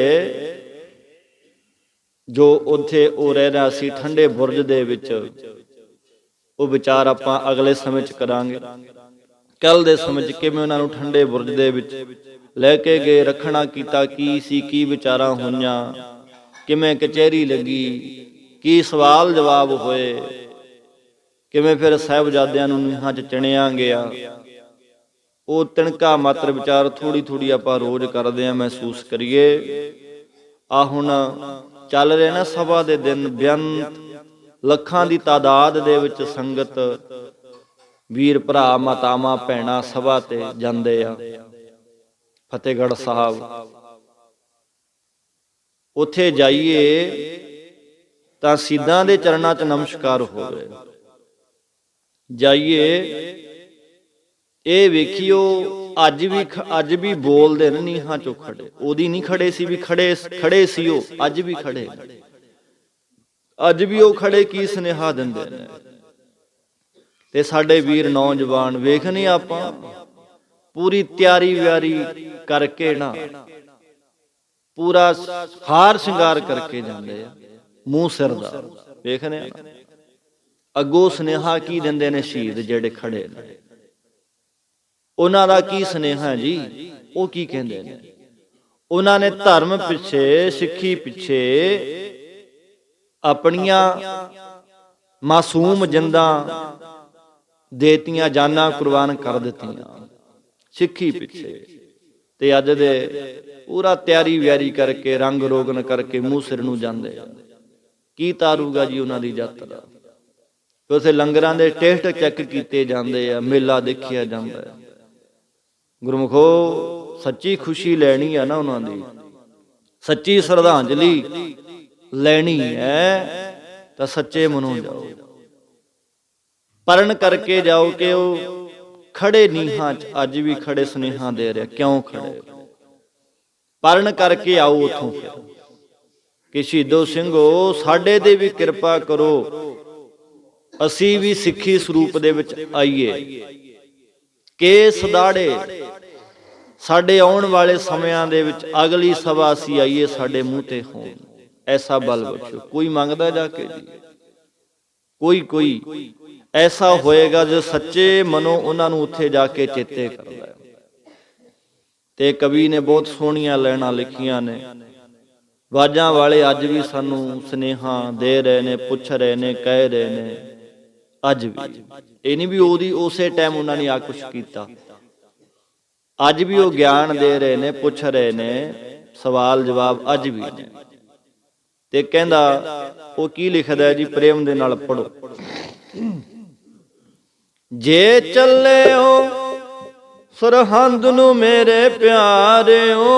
ਜੋ ਉੱਥੇ ਉਹ ਰਹਿ ਰਿਹਾ ਸੀ ਠੰਡੇ ਬੁਰਜ ਦੇ ਵਿੱਚ। ਉਹ ਵਿਚਾਰ ਆਪਾਂ ਅਗਲੇ ਸਮੇਂ 'ਚ ਕਰਾਂਗੇ। ਕੱਲ ਦੇ ਸਮੇਂ 'ਚ ਕਿਵੇਂ ਉਹਨਾਂ ਨੂੰ ਠੰਡੇ ਬੁਰਜ ਦੇ ਵਿੱਚ ਲੈ ਕੇ ਗਏ, ਰੱਖਣਾ ਕੀਤਾ ਕੀ ਸੀ, ਕੀ ਵਿਚਾਰਾਂ ਹੋਈਆਂ, ਕਿਵੇਂ ਕਚਹਿਰੀ ਲੱਗੀ, ਕੀ ਸਵਾਲ ਜਵਾਬ ਹੋਏ, ਕਿਵੇਂ ਫਿਰ ਸਾਹਿਬਜ਼ਾਦਿਆਂ ਨੂੰ ਨੀਹਾਂ 'ਚ ਚਿਣਿਆ ਗਿਆ। ਉਹ ਤਿਣਕਾ ਮਾਤਰ ਵਿਚਾਰ ਥੋੜੀ ਥੋੜੀ ਆਪਾਂ ਰੋਜ਼ ਕਰਦੇ ਆਂ, ਮਹਿਸੂਸ ਕਰੀਏ। ਆ ਹੁਣ ਚੱਲ ਰਹੇ ਨਾ ਸਭਾ ਦੇ ਦਿਨ, ਬੇਅੰਤ ਲੱਖਾਂ ਦੀ ਤਾਦਾਦ ਦੇ ਵਿੱਚ ਸੰਗਤ, ਵੀਰ ਭਰਾ, ਮਾਤਾਵਾਂ, ਭੈਣਾਂ ਸਭਾ ਤੇ ਜਾਂਦੇ ਆ ਫਤਿਹਗੜ੍ਹ ਸਾਹਿਬ। ਉੱਥੇ ਜਾਈਏ ਤਾਂ ਸਿੱਧਾਂ ਦੇ ਚਰਨਾਂ 'ਚ ਨਮਸਕਾਰ ਹੋਵੇ। ਜਾਈਏ ਇਹ ਵੇਖਿਓ, ਅੱਜ ਵੀ ਬੋਲਦੇ ਨੇ ਨੀਹਾਂ ਚੋਂ ਖੜੇ। ਉਹਦੀ ਨਹੀਂ ਖੜੇ ਸੀ ਵੀ ਖੜੇ ਸੀ ਉਹ, ਅੱਜ ਵੀ ਖੜੇ, ਅੱਜ ਵੀ ਉਹ ਖੜੇ ਕੀ ਸੁਨੇਹਾ ਦਿੰਦੇ ਨੇ। ਤੇ ਸਾਡੇ ਵੀਰ ਨੌਜਵਾਨ ਵੇਖਨੇ ਆਪਾਂ ਪੂਰੀ ਤਿਆਰੀ ਵਿਆਰੀ ਕਰਕੇ ਨਾ, ਪੂਰਾ ਹਾਰ ਸ਼ਿੰਗਾਰ ਕਰਕੇ ਜਾਂਦੇ ਆ, ਮੂੰਹ ਸਿਰ ਦਾ ਵੇਖਨੇ ਆ। ਅੱਗੋਂ ਸੁਨੇਹਾ ਕੀ ਦਿੰਦੇ ਨੇ ਸ਼ਹੀਦ ਜਿਹੜੇ ਖੜੇ ਨੇ, ਉਹਨਾਂ ਦਾ ਕੀ ਸੁਨੇਹਾ ਜੀ? ਉਹ ਕੀ ਕਹਿੰਦੇ ਨੇ? ਉਹਨਾਂ ਨੇ ਧਰਮ ਪਿੱਛੇ, ਸਿੱਖੀ ਪਿੱਛੇ ਆਪਣੀਆਂ ਮਾਸੂਮ ਜਿੰਦਾਂ ਦੇਤੀਆਂ, ਜਾਨਾਂ ਕੁਰਬਾਨ ਕਰ ਦਿੱਤੀਆਂ ਸਿੱਖੀ ਪਿੱਛੇ। ਤੇ ਅੱਜ ਦੇ ਪੂਰਾ ਤਿਆਰੀ ਵਿਆਰੀ ਕਰਕੇ, ਰੰਗ ਰੋਗਨ ਕਰਕੇ ਮੂੰਹ ਸਿਰ ਨੂੰ ਜਾਂਦੇ। ਕੀ ਤਾਰੂਗਾ ਜੀ ਉਹਨਾਂ ਦੀ ਯਾਤਰਾ? ਉਥੇ ਲੰਗਰਾਂ ਦੇ ਟੇਸਟ ਚੈੱਕ ਕੀਤੇ ਜਾਂਦੇ ਆ, ਮੇਲਾ ਦੇਖਿਆ ਜਾਂਦਾ। ਗੁਰਮੁਖੋ ਸੱਚੀ ਖੁਸ਼ੀ ਲੈਣੀ ਆ ਨਾ ਉਹਨਾਂ ਦੀ, ਸੱਚੀ ਸ਼ਰਧਾਂਜਲੀ ਲੈਣੀ ਹੈ ਤਾਂ ਸੱਚੇ ਮਨੋਂ ਜਾਓ, ਪਰਨ ਕਰਕੇ ਜਾਓ ਕਿ ਉਹ ਖੜੇ ਨੀਹਾਂ 'ਚ ਅੱਜ ਵੀ ਖੜੇ ਸੁਨੇਹਾ ਦੇ ਰਿਹਾ, ਕਿਉਂ ਖੜੇ? ਪਰਨ ਕਰਕੇ ਆਓ ਉੱਥੋਂ ਕਿ ਸ਼ਹੀਦੋ ਸਿੰਘੋ ਸਾਡੇ ਤੇ ਵੀ ਕਿਰਪਾ ਕਰੋ, ਅਸੀਂ ਵੀ ਸਿੱਖੀ ਸਰੂਪ ਦੇ ਵਿੱਚ ਆਈਏ, ਕੇਸ ਦਾੜੇ ਸਾਡੇ ਆਉਣ ਵਾਲੇ ਸਮਿਆਂ ਦੇ ਵਿੱਚ ਅਗਲੀ ਸਭਾ ਅਸੀਂ ਆਈਏ, ਸਾਡੇ ਮੂੰਹ ਤੇ ਹੋਣ, ਐਸਾ ਬਲ ਬਖਸ਼ੋ। ਕੋਈ ਮੰਗਦਾ ਜਾ ਕੇ ਜੀ, ਕੋਈ ਐਸਾ ਹੋਏਗਾ ਜੋ ਸੱਚੇ ਮਨੋਂ ਉਹਨਾਂ ਨੂੰ ਉੱਥੇ ਜਾ ਕੇ ਚੇਤੇ ਕਰਦਾ ਹੈ। ਤੇ ਕਵੀ ਨੇ ਬਹੁਤ ਸੋਹਣੀਆਂ ਲਾਈਨਾਂ ਲਿਖੀਆਂ ਨੇ, ਵਾਜਾਂ ਵਾਲੇ ਅੱਜ ਵੀ ਸਾਨੂੰ ਸੁਨੇਹਾ ਦੇ ਰਹੇ ਨੇ, ਪੁੱਛ ਰਹੇ ਨੇ, ਕਹਿ ਰਹੇ ਨੇ ਅੱਜ ਵੀ। ਇਹ ਨਹੀਂ ਵੀ ਉਹਦੀ ਉਸੇ ਟਾਈਮ ਉਹਨਾਂ ਨੇ ਆ ਕੁਛ ਕੀਤਾ, ਅੱਜ ਵੀ ਉਹ ਗਿਆਨ ਦੇ ਰਹੇ ਨੇ, ਪੁੱਛ ਰਹੇ ਨੇ, ਸਵਾਲ ਜਵਾਬ ਅੱਜ ਵੀ ਨੇ। ਤੇ ਕਹਿੰਦਾ ਉਹ ਕੀ ਲਿਖਦਾ ਹੈ ਜੀ, ਪ੍ਰੇਮ ਦੇ ਨਾਲ ਪੜੋ। ਜੇ ਚੱਲਿਓ ਸਰਹੰਦ ਨੂੰ ਮੇਰੇ ਪਿਆਰਿਓ,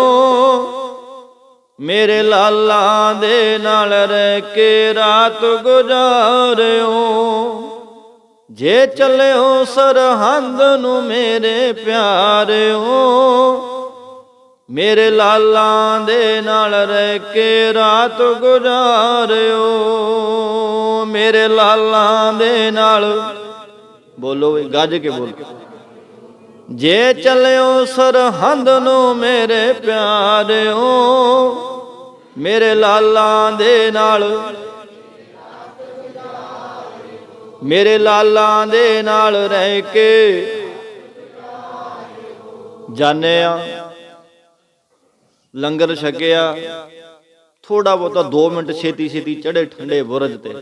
ਮੇਰੇ ਲਾਲਾ ਦੇ ਨਾਲ ਰਹਿ ਕੇ ਰਾਤ ਗੁਜ਼ਾਰਿਓ। ਜੇ ਚੱਲਿਓ ਸਰਹੰਦ ਨੂੰ ਮੇਰੇ ਪਿਆਰਿਓ, ਮੇਰੇ ਲਾਲਾ ਦੇ ਨਾਲ ਰਹਿ ਕੇ ਰਾਤ ਗੁਜ਼ਾਰਿਓ। ਮੇਰੇ ਲਾਲਾ ਦੇ ਨਾਲ, ਬੋਲੋ ਗੱਜ ਕੇ ਬੋਲੋ। ਜੇ ਚੱਲਿਓ ਸਰਹੰਦ ਨੂੰ ਮੇਰੇ ਪਿਆਰਿਓ, ਮੇਰੇ ਲਾਲਾ ਦੇ ਨਾਲ, ਮੇਰੇ ਲਾਲਾ ਦੇ ਨਾਲ ਰਹਿ ਕੇ ਜਾਣਿਆ। ਲੰਗਰ ਛਕਿਆ, ਥੋੜਾ ਬਹੁਤਾ 2 ਮਿੰਟ ਛੇਤੀ ਚੜੇ ਠੰਡੇ ਬੁਰਜ ਤੇ,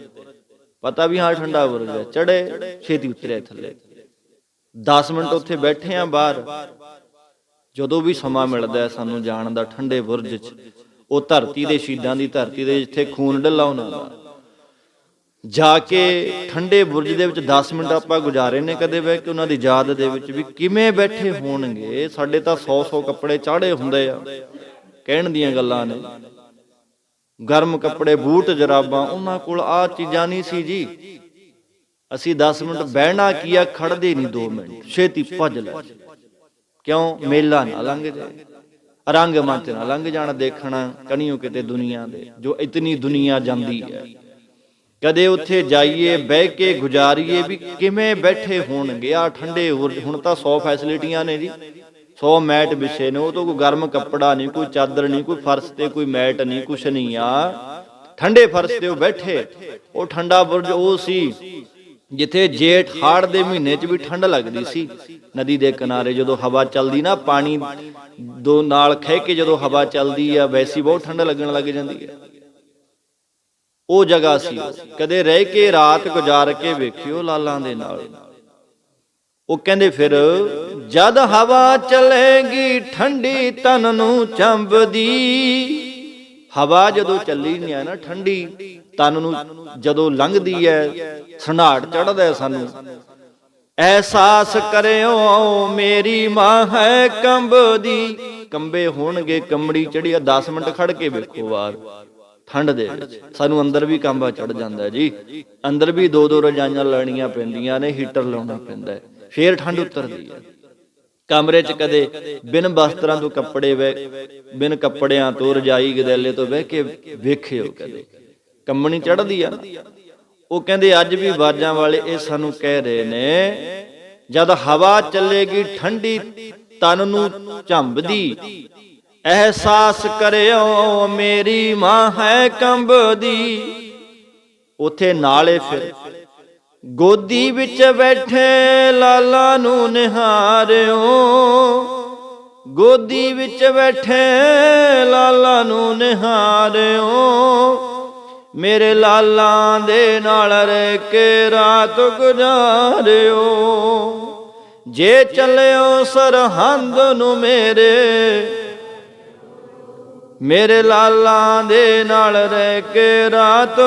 ਪਤਾ ਵੀ ਹਾਂ ਠੰਡਾ ਬੁਰਜ ਹੈ, ਚੜੇ ਛੇਤੀ ਉਤਰਿਆ ਥੱਲੇ। 10 ਮਿੰਟ ਉੱਥੇ ਬੈਠੇ ਆ ਬਾਹਰ। ਜਦੋਂ ਵੀ ਸਮਾਂ ਮਿਲਦਾ ਸਾਨੂੰ ਜਾਣ ਦਾ ਠੰਡੇ ਬੁਰਜ 'ਚ, ਉਹ ਧਰਤੀ ਦੇ ਸ਼ਹੀਦਾਂ ਦੀ ਧਰਤੀ ਦੇ ਜਿੱਥੇ ਖੂਨ ਡੁੱਲਾ ਉਹਨਾਂ ਦਾ, ਜਾ ਕੇ ਠੰਡੇ ਬੁਰਜ ਦੇ ਵਿੱਚ 10 ਮਿੰਟ ਆਪਾਂ ਗੁਜ਼ਾਰੇ ਨੇ ਕਦੇ ਬਹਿ ਕੇ ਉਹਨਾਂ ਦੀ ਯਾਦ ਦੇ ਵਿੱਚ ਵੀ ਕਿਵੇਂ ਬੈਠੇ ਹੋਣਗੇ। ਸਾਡੇ ਤਾਂ 100 ਕੱਪੜੇ ਚਾੜੇ ਹੁੰਦੇ ਆ, ਕਹਿਣ ਦੀਆਂ ਗੱਲਾਂ ਨੇ, ਗਰਮ ਕੱਪੜੇ, ਬੂਟ, ਜਰਾਬਾਂ। ਉਹਨਾਂ ਕੋਲ ਆਹ ਚੀਜ਼ਾਂ ਨਹੀਂ ਸੀ ਜੀ। ਅਸੀਂ 10 ਮਿੰਟ ਬਹਿਣਾ ਕੀ ਆ, ਖੜਦੇ ਨਹੀਂ 2 ਮਿੰਟ, ਛੇਤੀ ਭੱਜ ਲੈ। ਕਿਉਂ? ਮੇਲਾ ਨਾ ਲੰਘ ਜਾਏ, ਰੰਗ ਮੰਚ ਨਾ ਲੰਘ ਜਾਣ, ਦੇਖਣਾ ਕਣੀਓ ਕਿਤੇ ਦੁਨੀਆ ਦੇ, ਜੋ ਇਤਨੀ ਦੁਨੀਆ ਜਾਂਦੀ ਹੈ। ਕਦੇ ਉੱਥੇ ਜਾਈਏ, ਬਹਿ ਕੇ ਗੁਜ਼ਾਰੀਏ ਵੀ ਕਿਵੇਂ ਬੈਠੇ ਹੋਣਗੇ ਆ ਠੰਡੇ। ਹੁਣ ਤਾਂ 100 ਫੈਸਿਲਿਟੀਆਂ ਨੇ ਜੀ, 100 ਮੈਟ ਵਿਛੇ ਨੇ, ਉਹ ਤੋਂ ਕੋਈ ਗਰਮ ਕੱਪੜਾ ਨਹੀਂ, ਕੋਈ ਚਾਦਰ ਨਹੀਂ, ਕੋਈ ਫਰਸ਼ ਤੇ ਕੋਈ ਮੈਟ ਨਹੀਂ, ਕੁਛ ਨਹੀਂ ਆ। ਠੰਡੇ ਫਰਸ਼ ਤੇ ਉਹ ਬੈਠੇ। ਉਹ ਠੰਡਾ ਬੁਰਜ ਉਹ ਸੀ ਜਿੱਥੇ ਜੇਠ ਹਾੜ ਦੇ ਮਹੀਨੇ 'ਚ ਵੀ ਠੰਡ ਲੱਗਦੀ ਸੀ। ਨਦੀ ਦੇ ਕਿਨਾਰੇ ਜਦੋਂ ਹਵਾ ਚੱਲਦੀ ਨਾ, ਪਾਣੀ ਦੋ ਨਾਲ ਖਹਿ ਕੇ ਜਦੋਂ ਹਵਾ ਚੱਲਦੀ ਆ, ਵੈਸੀ ਬਹੁਤ ਠੰਡ ਲੱਗਣ ਲੱਗ ਜਾਂਦੀ ਹੈ। ਉਹ ਜਗ੍ਹਾ ਸੀ। ਕਦੇ ਰਹਿ ਕੇ ਰਾਤ ਗੁਜ਼ਾਰ ਕੇ ਵੇਖਿਓ ਲਾਲਾਂ ਦੇ ਨਾਲ। ਉਹ ਕਹਿੰਦੇ ਫਿਰ ਜਦ ਹਵਾ ਚਲੇਗੀ ਠੰਡੀ ਤਨ ਨੂੰ ਚੰਬਦੀ। ਹਵਾ ਜਦੋਂ ਚੱਲੀ ਨਹੀਂ ਆ ਨਾ ਠੰਡੀ, ਤਨ ਨੂੰ ਜਦੋਂ ਲੰਘਦੀ ਹੈ, ਸਨਾਟ ਚੜਦਾ ਸਾਨੂੰ। ਅਹਿਸਾਸ ਕਰਿਓ ਮੇਰੀ ਮਾਂ ਹੈ ਕੰਬਦੀ। ਕੰਬੇ ਹੋਣਗੇ, ਕੰਬੜੀ ਚੜੀ ਆ। 10 ਮਿੰਟ ਖੜ ਕੇ ਵੇਖੋ ਬਾਹਰ ਠੰਡ ਦੇ ਵਿੱਚ, ਸਾਨੂੰ ਅੰਦਰ ਵੀ ਕੰਬਾ ਚੜ ਜਾਂਦਾ ਜੀ। ਅੰਦਰ ਵੀ 2-2 ਰਜਾਈਆਂ ਲੈਣੀਆਂ ਪੈਂਦੀਆਂ ਨੇ, ਹੀਟਰ ਲਾਉਣਾ ਪੈਂਦਾ, ਫੇਰ ਠੰਡ ਉਤਰਦੀ ਹੈ। ਕਮਰੇ 'ਚ ਕਦੇ ਬਿਨ ਬਸਤਰਾਂ ਤੋਂ ਕੱਪੜੇ, ਬਿਨ ਕੱਪੜਿਆਂ ਤੋਂ, ਰਜਾਈ ਗਦੈਲੇ ਤੋਂ ਬਹਿ ਕੇ ਵੇਖਿਓ, ਕਦੇ ਕੰਬਣੀ ਚੜ੍ਹਦੀ ਆ ਨਾ। ਉਹ ਕਹਿੰਦੇ ਅੱਜ ਵੀ ਬਾਜਾਂ ਵਾਲੇ ਇਹ ਸਾਨੂੰ ਕਹਿ ਰਹੇ ਨੇ, ਜਦ ਹਵਾ ਚੱਲੇਗੀ ਠੰਡੀ ਤਨ ਨੂੰ ਝੰਬਦੀ। ਅਹਿਸਾਸ ਕਰਿਓ ਮੇਰੀ ਮਾਂ ਹੈ ਕੰਬਦੀ। ਉਥੇ ਨਾਲੇ ਫਿਰ ਗੋਦੀ ਵਿੱਚ ਬੈਠੇ ਲਾਲਾ ਨੂੰ ਨਿਹਾਰਿਓ। ਗੋਦੀ ਵਿੱਚ ਬੈਠੇ ਲਾਲਾ ਨੂੰ ਨਿਹਾਰਿਓ। ਮੇਰੇ ਲਾਲਾ ਦੇ ਨਾਲ ਰਹਿ ਕੇ ਰਾਤ ਗੁਜ਼ਾਰਿਓ। ਜੇ ਚੱਲਿਓ ਸਰਹੰਦ ਨੂੰ ਮੇਰੇ ਲਾਲਾ ਦੇ ਨਾਲ ਰਹਿ ਕੇ ਰਾਤ।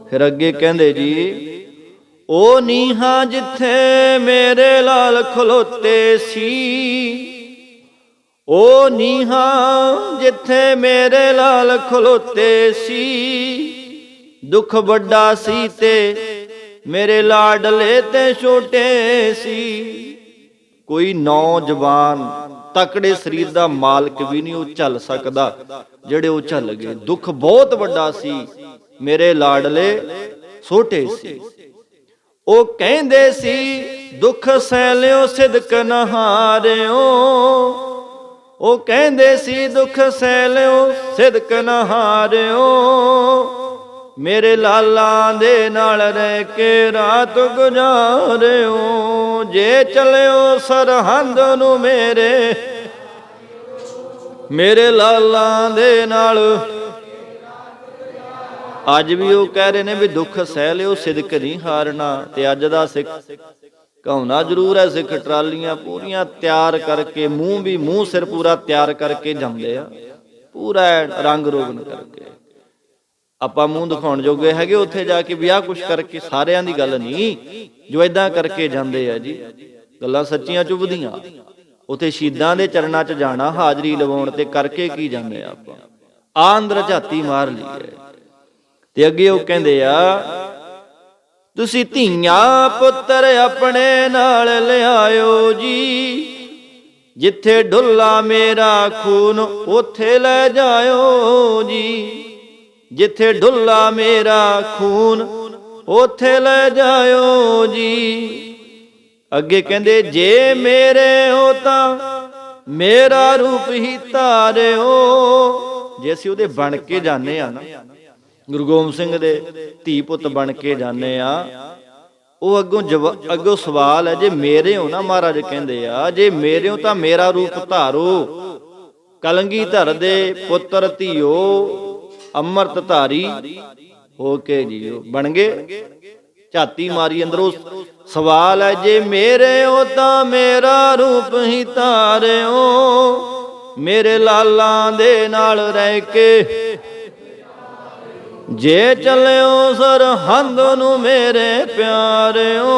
ਫਿਰ ਅੱਗੇ ਕਹਿੰਦੇ ਜੀ, ਉਹ ਨੀਹਾਂ ਜਿੱਥੇ ਮੇਰੇ ਲਾਲ ਖਲੋਤੇ ਸੀ। ਉਹ ਨੀਹਾਂ ਜਿੱਥੇ ਮੇਰੇ ਲਾਲ ਖਲੋਤੇ ਸੀ। ਦੁੱਖ ਵੱਡਾ ਸੀ ਤੇ ਮੇਰੇ ਲਾਡਲੇ ਤੇ ਛੋਟੇ ਸੀ। ਕੋਈ ਨੌਜਵਾਨ ਤਕੜੇ ਸਰੀਰ ਦਾ ਮਾਲਕ ਵੀ ਨਹੀਂ ਉਹ ਝੱਲ ਸਕਦਾ, ਜਿਹੜੇ ਉਹ ਝੱਲ ਗਏ। ਦੁੱਖ ਬਹੁਤ ਵੱਡਾ ਸੀ, ਮੇਰੇ ਲਾਡਲੇ ਛੋਟੇ ਸੀ। ਉਹ ਕਹਿੰਦੇ ਸੀ ਦੁੱਖ ਸਹਿ ਲਿਓ ਸਿਦਕ ਨ ਹਾਰਿਓ। ਉਹ ਕਹਿੰਦੇ ਸੀ ਦੁੱਖ ਸਹਿ ਲਿਓ ਸਿਦਕ ਨ ਹਾਰਿਓ। ਮੇਰੇ ਲਾਲਾਂ ਦੇ ਨਾਲ ਰਹਿ ਕੇ ਰਾਤ ਗੁਜ਼ਾਰਿਓ। ਜੇ ਚਲਿਓ ਸਰਹੰਦ ਨੂੰ ਮੇਰੇ ਲਾਲਾਂ ਦੇ ਨਾਲ। ਅੱਜ ਵੀ ਉਹ ਕਹਿ ਰਹੇ ਨੇ ਵੀ ਦੁੱਖ ਸਹਿ ਲਿਓ ਸਿਦਕ ਨਹੀਂ ਹਾਰਨਾ। ਤੇ ਅੱਜ ਦਾ ਸਿੱਖ ਕਹਾਉਣਾ ਜ਼ਰੂਰ ਹੈ, ਸਿੱਖ ਟਰਾਲੀਆਂ ਪੂਰੀਆਂ ਤਿਆਰ ਕਰਕੇ, ਮੂੰਹ ਸਿਰ ਪੂਰਾ ਤਿਆਰ ਕਰਕੇ ਜਾਂਦੇ ਆ, ਪੂਰਾ ਰੰਗ ਰੋਗਨ ਕਰਕੇ। ਆਪਾਂ ਮੂੰਹ ਦਿਖਾਉਣ ਜੋਗੇ ਹੈਗੇ ਉੱਥੇ ਜਾ ਕੇ ਵੀ ਆਹ ਕੁਛ ਕਰਕੇ, ਸਾਰਿਆਂ ਦੀ ਗੱਲ ਨਹੀਂ, ਜੋ ਏਦਾਂ ਕਰਕੇ ਜਾਂਦੇ ਆ ਜੀ। ਗੱਲਾਂ ਸੱਚੀਆਂ ਚੁੱਭਦੀਆਂ। ਉੱਥੇ ਸ਼ਹੀਦਾਂ ਦੇ ਚਰਨਾਂ 'ਚ ਜਾਣਾ ਹਾਜ਼ਰੀ ਲਵਾਉਣ, ਤੇ ਕਰਕੇ ਕੀ ਜਾਂਦੇ ਆ ਆਪਾਂ, ਆਂਦਰ ਝਾਤੀ ਮਾਰ ਲਈ ਹੈ। ਤੇ ਅੱਗੇ ਉਹ ਕਹਿੰਦੇ ਆ ਤੁਸੀਂ ਧੀਆਂ ਪੁੱਤਰ ਆਪਣੇ ਨਾਲ ਲਿਆਇਓ ਜੀ। ਜਿੱਥੇ ਡੁੱਲਾ ਮੇਰਾ ਖੂਨ ਉੱਥੇ ਲੈ ਜਾਇਓ ਜੀ। ਜਿੱਥੇ ਡੁੱਲਾ ਮੇਰਾ ਖੂਨ ਉੱਥੇ ਲੈ ਜਾਇਓ ਜੀ। ਅੱਗੇ ਕਹਿੰਦੇ ਜੇ ਮੇਰੇ ਹੋ ਤਾਂ ਮੇਰਾ ਰੂਪ ਹੀ ਧਾਰਿਓ। ਜੇ ਅਸੀਂ ਉਹਦੇ ਬਣ ਕੇ ਜਾਂਦੇ ਆ ਨਾ, ਗੁਰੂ ਗੋਬਿੰਦ ਸਿੰਘ ਦੇ ਧੀ ਪੁੱਤ ਬਣ ਕੇ ਜਾਂਦੇ ਆ, ਉਹ ਅੱਗੋਂ ਸਵਾਲ ਹੈ ਜੇ ਮੇਰੇ ਹੋ ਨਾ, ਮਹਾਰਾਜ ਕਹਿੰਦੇ ਆ ਜੇ ਮੇਰੇ ਹੋ ਤਾਂ ਮੇਰਾ ਰੂਪ ਧਾਰੋ। ਕਲਗੀਧਰ ਦੇ ਪੁੱਤਰ ਧੀਓ ਅੰਮ੍ਰਿਤ ਧਾਰੀ ਹੋ ਕੇ ਜੀਓ। ਬਣ ਗਏ, ਝਾਤੀ ਮਾਰੀ ਅੰਦਰੋਂ। ਸਵਾਲ ਹੈ ਜੇ ਮੇਰੇ ਹੋ ਤਾਂ ਮੇਰਾ ਰੂਪ ਹੀ ਧਾਰਿਓ। ਮੇਰੇ ਲਾਲਾਂ ਦੇ ਨਾਲ ਰਹਿ ਕੇ ਜੇ ਚੱਲਿਓ ਸਰਹੰਦ ਨੂੰ ਮੇਰੇ ਪਿਆਰਿਓ।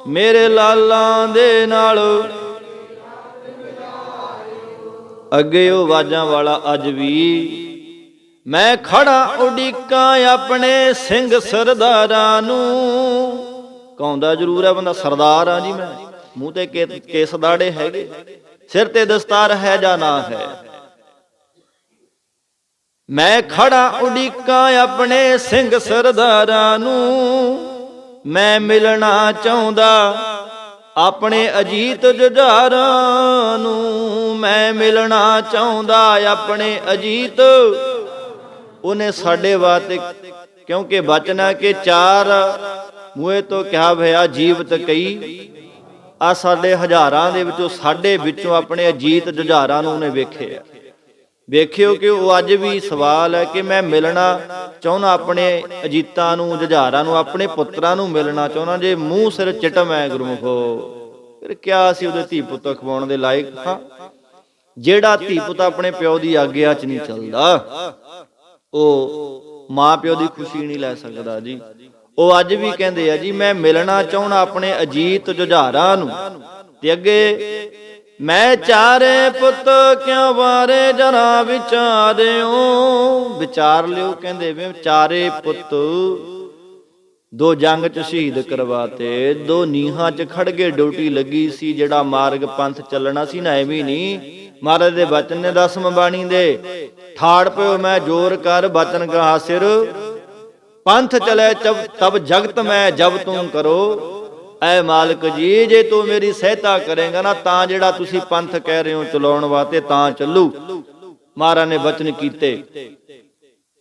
ਮੇਰੇ ਲਾਲਾਂ ਦੇ ਨਾਲ। ਅੱਗੇ ਉਹ ਆਵਾਜ਼ਾਂ ਵਾਲਾ ਅੱਜ ਵੀ ਮੈਂ ਖੜਾ ਉਡੀਕਾਂ ਆਪਣੇ ਸਿੰਘ ਸਰਦਾਰਾਂ ਨੂੰ। ਕਹਾਉਂਦਾ ਜ਼ਰੂਰ ਹੈ ਬੰਦਾ, ਸਰਦਾਰ ਆ ਜੀ ਮੈਂ, ਮੂੰਹ ਤੇ ਕੇਸ ਦਾੜੇ ਹੈਗੇ, ਸਿਰ ਤੇ ਦਸਤਾਰ ਹੈ ਜਾਂ ਨਾ ਹੈ। ਮੈਂ ਖੜਾ ਉਡੀਕਾਂ ਆਪਣੇ ਸਿੰਘ ਸਰਦਾਰਾਂ ਨੂੰ। ਮੈਂ ਮਿਲਣਾ ਚਾਹੁੰਦਾ ਆਪਣੇ ਅਜੀਤ ਜੁਝਾਰਾਂ ਨੂੰ। ਮੈਂ ਮਿਲਣਾ ਚਾਹੁੰਦਾ ਆਪਣੇ ਅਜੀਤ। ਉਹਨੇ ਸਾਡੇ ਵਾਸਤੇ, ਕਿਉਂਕਿ ਬਚਨਾ ਕੇ ਚਾਰ ਮੂਹੇ ਤੋਂ ਕਿਹਾ ਭਇਆ ਜੀਵਤ ਕਈ। ਆ ਸਾਡੇ ਹਜ਼ਾਰਾਂ ਦੇ ਵਿੱਚੋਂ, ਸਾਡੇ ਵਿੱਚੋਂ ਆਪਣੇ ਅਜੀਤ ਜੁਝਾਰਾਂ ਨੂੰ ਉਹਨੇ ਵੇਖਿਆ। ਵੇਖਿਓ ਕਿ ਉਹ ਅੱਜ ਵੀ ਸਵਾਲ ਹੈ ਕਿ ਮੈਂ ਮਿਲਣਾ ਚਾਹੁੰਦਾ ਆਪਣੇ ਅਜੀਤਾਂ ਨੂੰ, ਜੁਝਾਰਾਂ ਨੂੰ, ਆਪਣੇ ਪੁੱਤਰਾਂ ਨੂੰ ਮਿਲਣਾ ਚਾਹੁੰਦਾ। ਜੇ ਮੂੰਹ ਸਿਰ ਚਿਟਮ ਹੈ ਗੁਰਮੁਖੋ, ਫਿਰ ਕਿਆ ਸੀ ਉਹਦੇ ਧੀ ਪੁੱਤ ਖਵਾਉਣ ਦੇ ਲਾਇਕ। ਹਾਂ, ਜਿਹੜਾ ਧੀ ਪੁੱਤ ਆਪਣੇ ਪਿਓ ਦੀ ਆਗਿਆ 'ਚ ਨਹੀਂ ਚੱਲਦਾ, ਉਹ ਮਾਂ ਪਿਓ ਦੀ ਖੁਸ਼ੀ ਨਹੀਂ ਲੈ ਸਕਦਾ ਜੀ। ਉਹ ਅੱਜ ਵੀ ਕਹਿੰਦੇ ਆ ਜੀ ਮੈਂ ਮਿਲਣਾ ਚਾਹੁੰਦਾ ਆਪਣੇ ਅਜੀਤ ਜੁਝਾਰਾਂ ਨੂੰ। ਤੇ ਅੱਗੇ ਮੈਂ ਚਾਰੇ ਪੁੱਤ ਕਿਉਂ ਵਾਰੇ ਜਰਾ ਵਿਚਾਰਿਓ। ਵਿਚਾਰ ਲਿਓ, ਕਹਿੰਦੇ ਵੇ ਚਾਰੇ ਪੁੱਤ ਦੋ ਜੰਗ 'ਚ ਸ਼ਹੀਦ ਕਰਵਾਤੇ, ਦੋ ਨੀਹਾਂ 'ਚ ਖੜ ਕੇ ਡਿਊਟੀ ਲੱਗੀ ਸੀ। ਜਿਹੜਾ ਮਾਰਗ ਪੰਥ ਚੱਲਣਾ ਸੀ ਨਾ, ਐਵੇਂ ਨਹੀਂ। ਮਹਾਰਾਜ ਦੇ ਬਚਨ ਨੇ 10ਵੀਂ ਬਾਣੀ ਦੇ, ਠਾੜ ਪਿਓ ਮੈਂ ਜੋਰ ਕਰ ਬਚਨ ਕਹਾ ਸਿਰ। ਪੰਥ ਚਲੇ ਤਬ ਜਗਤ ਮੈਂ ਜਬ ਤੂੰ ਕਰੋ। ਐ ਮਾਲਕ ਜੀ ਜੇ ਤੂੰ ਮੇਰੀ ਸਹਾਇਤਾ ਕਰੇਗਾ ਨਾ, ਤਾਂ ਜਿਹੜਾ ਤੁਸੀਂ ਪੰਥ ਕਹਿ ਰਹੇ ਹੋ ਚਲਾਉਣ ਵਾਸਤੇ ਤਾਂ ਚੱਲੂ। ਮਹਾਰਾਜ ਨੇ ਬਚਨ ਕੀਤੇ,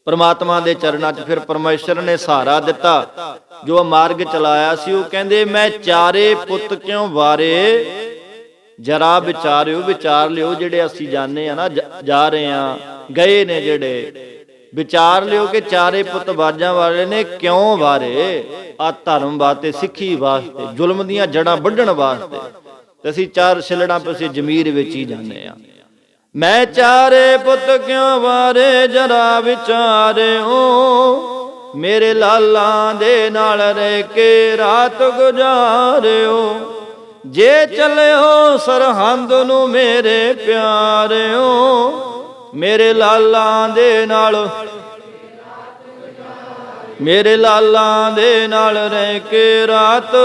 ਪਰਮਾਤਮਾ ਦੇ ਚਰਨਾਂ 'ਚ ਫਿਰ ਪਰਮੇਸ਼ਰ ਨੇ ਸਹਾਰਾ ਦਿੱਤਾ। ਜੋ ਮਾਰਗ ਚਲਾਇਆ ਸੀ, ਉਹ ਕਹਿੰਦੇ ਮੈਂ ਚਾਰੇ ਪੁੱਤ ਕਿਉਂ ਵਾਰੇ ਜਰਾ ਵਿਚਾਰਿਓ। ਵਿਚਾਰ ਲਿਓ, ਜਿਹੜੇ ਅਸੀਂ ਜਾਣੇ ਆ ਨਾ, ਜਾ ਰਹੇ ਆ, ਗਏ ਨੇ ਜਿਹੜੇ, ਵਿਚਾਰ ਲਿਓ ਕਿ ਚਾਰੇ ਪੁੱਤ ਬਾਜਾਂ ਵਾਲੇ ਨੇ ਕਿਉਂ ਵਾਰੇ। ਆ ਧਰਮ ਵਾਸਤੇ, ਸਿੱਖੀ ਵਾਸਤੇ, ਜ਼ੁਲਮ ਦੀਆਂ ਜੜਾਂ ਵੱਢਣ ਵਾਸਤੇ। ਤੇ ਅਸੀਂ ਚਾਰ ਛਿਲੜਾਂ ਪਿੱਛੇ ਜ਼ਮੀਰ ਵਿੱਚ ਹੀ ਜਾਂਦੇ ਆ। ਮੈਂ ਚਾਰੇ ਪੁੱਤ ਕਿਉਂ ਵਾਰੇ ਜਰਾ ਵਿਚਾਰਿਓ। ਮੇਰੇ ਲਾਲਾਂ ਦੇ ਨਾਲ ਰਹਿ ਕੇ ਰਾਤ ਗੁਜ਼ਾਰਿਓ। ਜੇ ਚੱਲਿਓ ਸਰਹੰਦ ਨੂੰ ਮੇਰੇ ਪਿਆਰਿਓ। ਮੇਰੇ ਲਾਲਾਂ ਦੇ ਨਾਲ। ਮੇਰੇ ਲਾਲਾਂ ਦੇ ਨਾਲ ਰਹਿ ਕੇ ਰਾਤ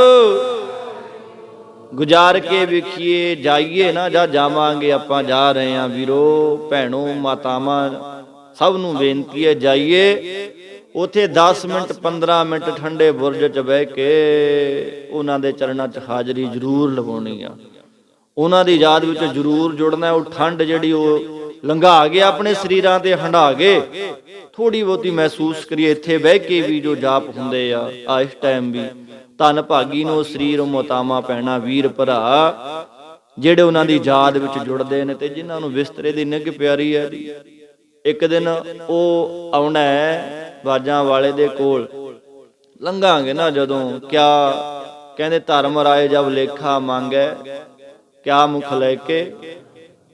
ਗੁਜ਼ਾਰ ਕੇ ਵੇਖੀਏ, ਜਾਈਏ ਨਾ ਜਾਂ ਜਾਵਾਂਗੇ, ਆਪਾਂ ਜਾ ਰਹੇ ਹਾਂ ਵੀਰੋ ਭੈਣੋ ਮਾਤਾਵਾਂ ਸਭ ਨੂੰ ਬੇਨਤੀ ਹੈ ਜਾਈਏ। ਉਥੇ 10 ਮਿੰਟ 15 ਮਿੰਟ ਠੰਡੇ ਬੁਰਜ 'ਚ ਬਹਿ ਕੇ ਉਹਨਾਂ ਦੇ ਚਰਨਾਂ 'ਚ ਹਾਜ਼ਰੀ ਜ਼ਰੂਰ ਲਵਾਉਣੀ ਆ, ਉਹਨਾਂ ਦੀ ਯਾਦ ਵਿੱਚ ਜ਼ਰੂਰ ਜੁੜਨਾ। ਉਹ ਠੰਡ ਜਿਹੜੀ ਉਹ ਲੰਘਾ ਕੇ ਆਪਣੇ ਸਰੀਰਾਂ ਤੇ ਹੰਢਾ ਕੇ ਥੋੜੀ ਬਹੁਤੀ ਮਹਿਸੂਸ ਕਰੀਏ। ਇੱਥੇ ਬਹਿ ਕੇ ਵੀ ਜੋ ਜਾਪ ਹੁੰਦੇ ਆ ਇਸ ਟਾਈਮ ਵੀ ਧੰਨ ਭਾਗੀ ਨੂੰ ਸਰੀਰ ਮਾਤਾਵਾਂ ਭੈਣਾਂ ਵੀਰ ਭਰਾ ਜਿਹੜੇ ਉਹਨਾਂ ਦੀ ਯਾਦ ਵਿੱਚ ਜੁੜਦੇ ਨੇ ਤੇ ਜਿਨ੍ਹਾਂ ਨੂੰ ਬਿਸਤਰੇ ਦੀ ਨਿੱਘ ਪਿਆਰੀ ਹੈ ਜੀ। ਇੱਕ ਦਿਨ ਉਹ ਆਉਣਾ ਹੈ ਬਾਜਾਂ ਵਾਲੇ ਦੇ ਕੋਲ, ਲੰਘਾਂਗੇ ਨਾ ਜਦੋਂ, ਕਿਆ ਕਹਿੰਦੇ ਧਰਮ ਰਾਏ ਜਬ ਲੇਖਾ ਮੰਗੈ ਕਿਆ ਮੁਖ ਲੈ ਕੇ,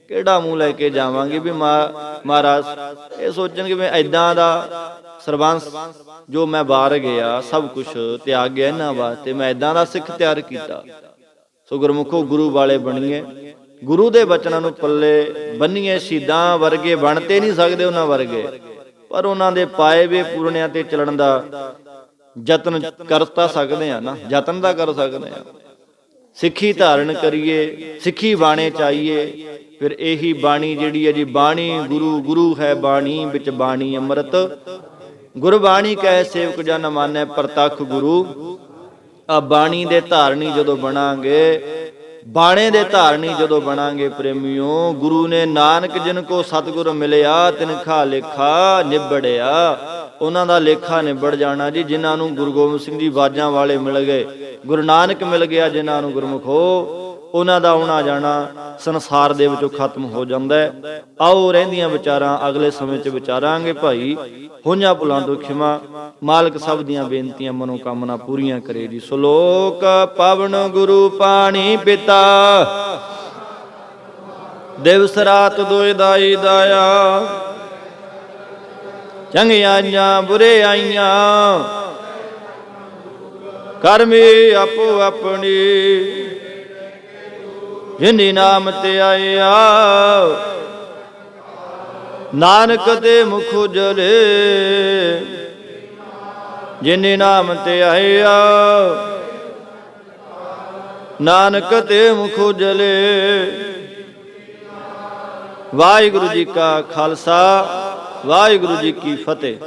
ਕਿਹੜਾ ਮੂੰਹ ਲੈ ਕੇ ਜਾਵਾਂਗੇ ਵੀ ਮਹਾਰਾਜ ਇਹ ਸੋਚਣਗੇ ਵੀ ਐਦਾਂ ਦਾ ਸਰਬੰਸ ਜੋ ਮੈਂ ਬਾਹਰ ਗਿਆ ਸਭ ਕੁਝ ਤਿਆਗ ਗਿਆ ਇਹਨਾਂ ਵਾਸਤੇ, ਮੈਂ ਐਦਾਂ ਦਾ ਸਿੱਖ ਤਿਆਰ ਕੀਤਾ। ਸੋ ਗੁਰਮੁਖੋ ਗੁਰੂ ਵਾਲੇ ਬਣੀਏ, ਗੁਰੂ ਦੇ ਬਚਨਾਂ ਨੂੰ ਪੱਲੇ ਬੰਨੀਏ। ਸ਼ਹੀਦਾਂ ਵਰਗੇ ਬਣ ਤੇ ਨਹੀਂ ਸਕਦੇ ਉਹਨਾਂ ਵਰਗੇ, ਪਰ ਉਹਨਾਂ ਦੇ ਪਾਏ ਵੇ ਪੂਰਨਿਆਂ ਤੇ ਚੱਲਣ ਦਾ ਯਤਨ ਕਰ ਤਾਂ ਸਕਦੇ ਆ ਨਾ, ਯਤਨ ਤਾਂ ਕਰ ਸਕਦੇ ਆ। ਸਿੱਖੀ ਧਾਰਨ ਕਰੀਏ, ਸਿੱਖੀ ਬਾਣੇ ਚਾਹੀਏ, ਫਿਰ ਇਹੀ ਬਾਣੀ ਜਿਹੜੀ ਹੈ ਜੀ ਬਾਣੀ ਗੁਰੂ, ਗੁਰੂ ਹੈ ਬਾਣੀ ਵਿੱਚ ਬਾਣੀ ਅੰਮ੍ਰਿਤ, ਗੁਰਬਾਣੀ ਕਹੇ ਸੇਵਕ ਜਨ ਮਾਨੈ ਪ੍ਰਤੱਖ ਗੁਰੂ। ਆ ਬਾਣੀ ਦੇ ਧਾਰਨੀ ਜਦੋਂ ਬਣਾਂਗੇ, ਬਾਣੇ ਦੇ ਧਾਰਨੀ ਜਦੋਂ ਬਣਾਂਗੇ ਪ੍ਰੇਮੀਓ, ਗੁਰੂ ਨੇ ਨਾਨਕ ਜਿਨ ਕੋ ਸਤਿਗੁਰ ਮਿਲਿਆ ਤਿਨਖਾ ਲੇਖਾ ਨਿਬੜਿਆ। ਉਹਨਾਂ ਦਾ ਲੇਖਾ ਨਿਬੜ ਜਾਣਾ ਜੀ। ਜਿਨ੍ਹਾਂ ਨੂੰ ਗੁਰੂ ਗੋਬਿੰਦ ਸਿੰਘ ਜੀ ਬਾਜਾਂ ਵਾਲੇ ਮਿਲ ਗਏ, ਗੁਰੂ ਨਾਨਕ ਮਿਲ ਗਿਆ ਜਿਨ੍ਹਾਂ ਨੂੰ ਗੁਰਮੁਖੋ, ਉਹਨਾਂ ਦਾ ਆਉਣਾ ਜਾਣਾ ਸੰਸਾਰ ਦੇ ਵਿੱਚੋਂ ਖਤਮ ਹੋ ਜਾਂਦਾ ਹੈ। ਆਓ ਰਹਿੰਦੀਆਂ ਵਿਚਾਰਾਂ ਅਗਲੇ ਸਮੇਂ 'ਚ ਵਿਚਾਰਾਂਗੇ ਭਾਈ। ਹੋਈਆਂ ਭੁੱਲਾਂ ਤੋਂ ਖਿਮਾ, ਮਾਲਕ ਸਭ ਦੀਆਂ ਬੇਨਤੀਆਂ ਮਨੋਕਾਮਨਾ ਪੂਰੀਆਂ ਕਰੇ ਜੀ। ਸ਼ਲੋਕ ਪਾਵਨ ਗੁਰੂ ਪਾਣੀ ਪਿਤਾ, ਦਿਵਸ ਰਾਤ ਦੋਇ ਦਾਈ ਦਾਇਆ, ਚੰਗਿਆਈਆਂ ਬੁਰੇ ਆਈਆਂ ਕਰਮੀ ਆਪੋ ਆਪਣੀ, ਜਿਨ੍ਹੀ ਨਾਮ ਤੇ ਆਇਆ ਨਾਨਕ ਦੇ ਮੁਖ ਉਜਲੇ, ਜਿਨ੍ਹੀ ਨਾਮ ਤੇ ਆਇਆ ਨਾਨਕ ਤੇ ਮੁਖ ਉਜਲੇ। ਵਾਹਿਗੁਰੂ ਜੀ ਕਾ ਖਾਲਸਾ, ਵਾਹਿਗੁਰੂ ਜੀ ਕੀ ਫਤਿਹ।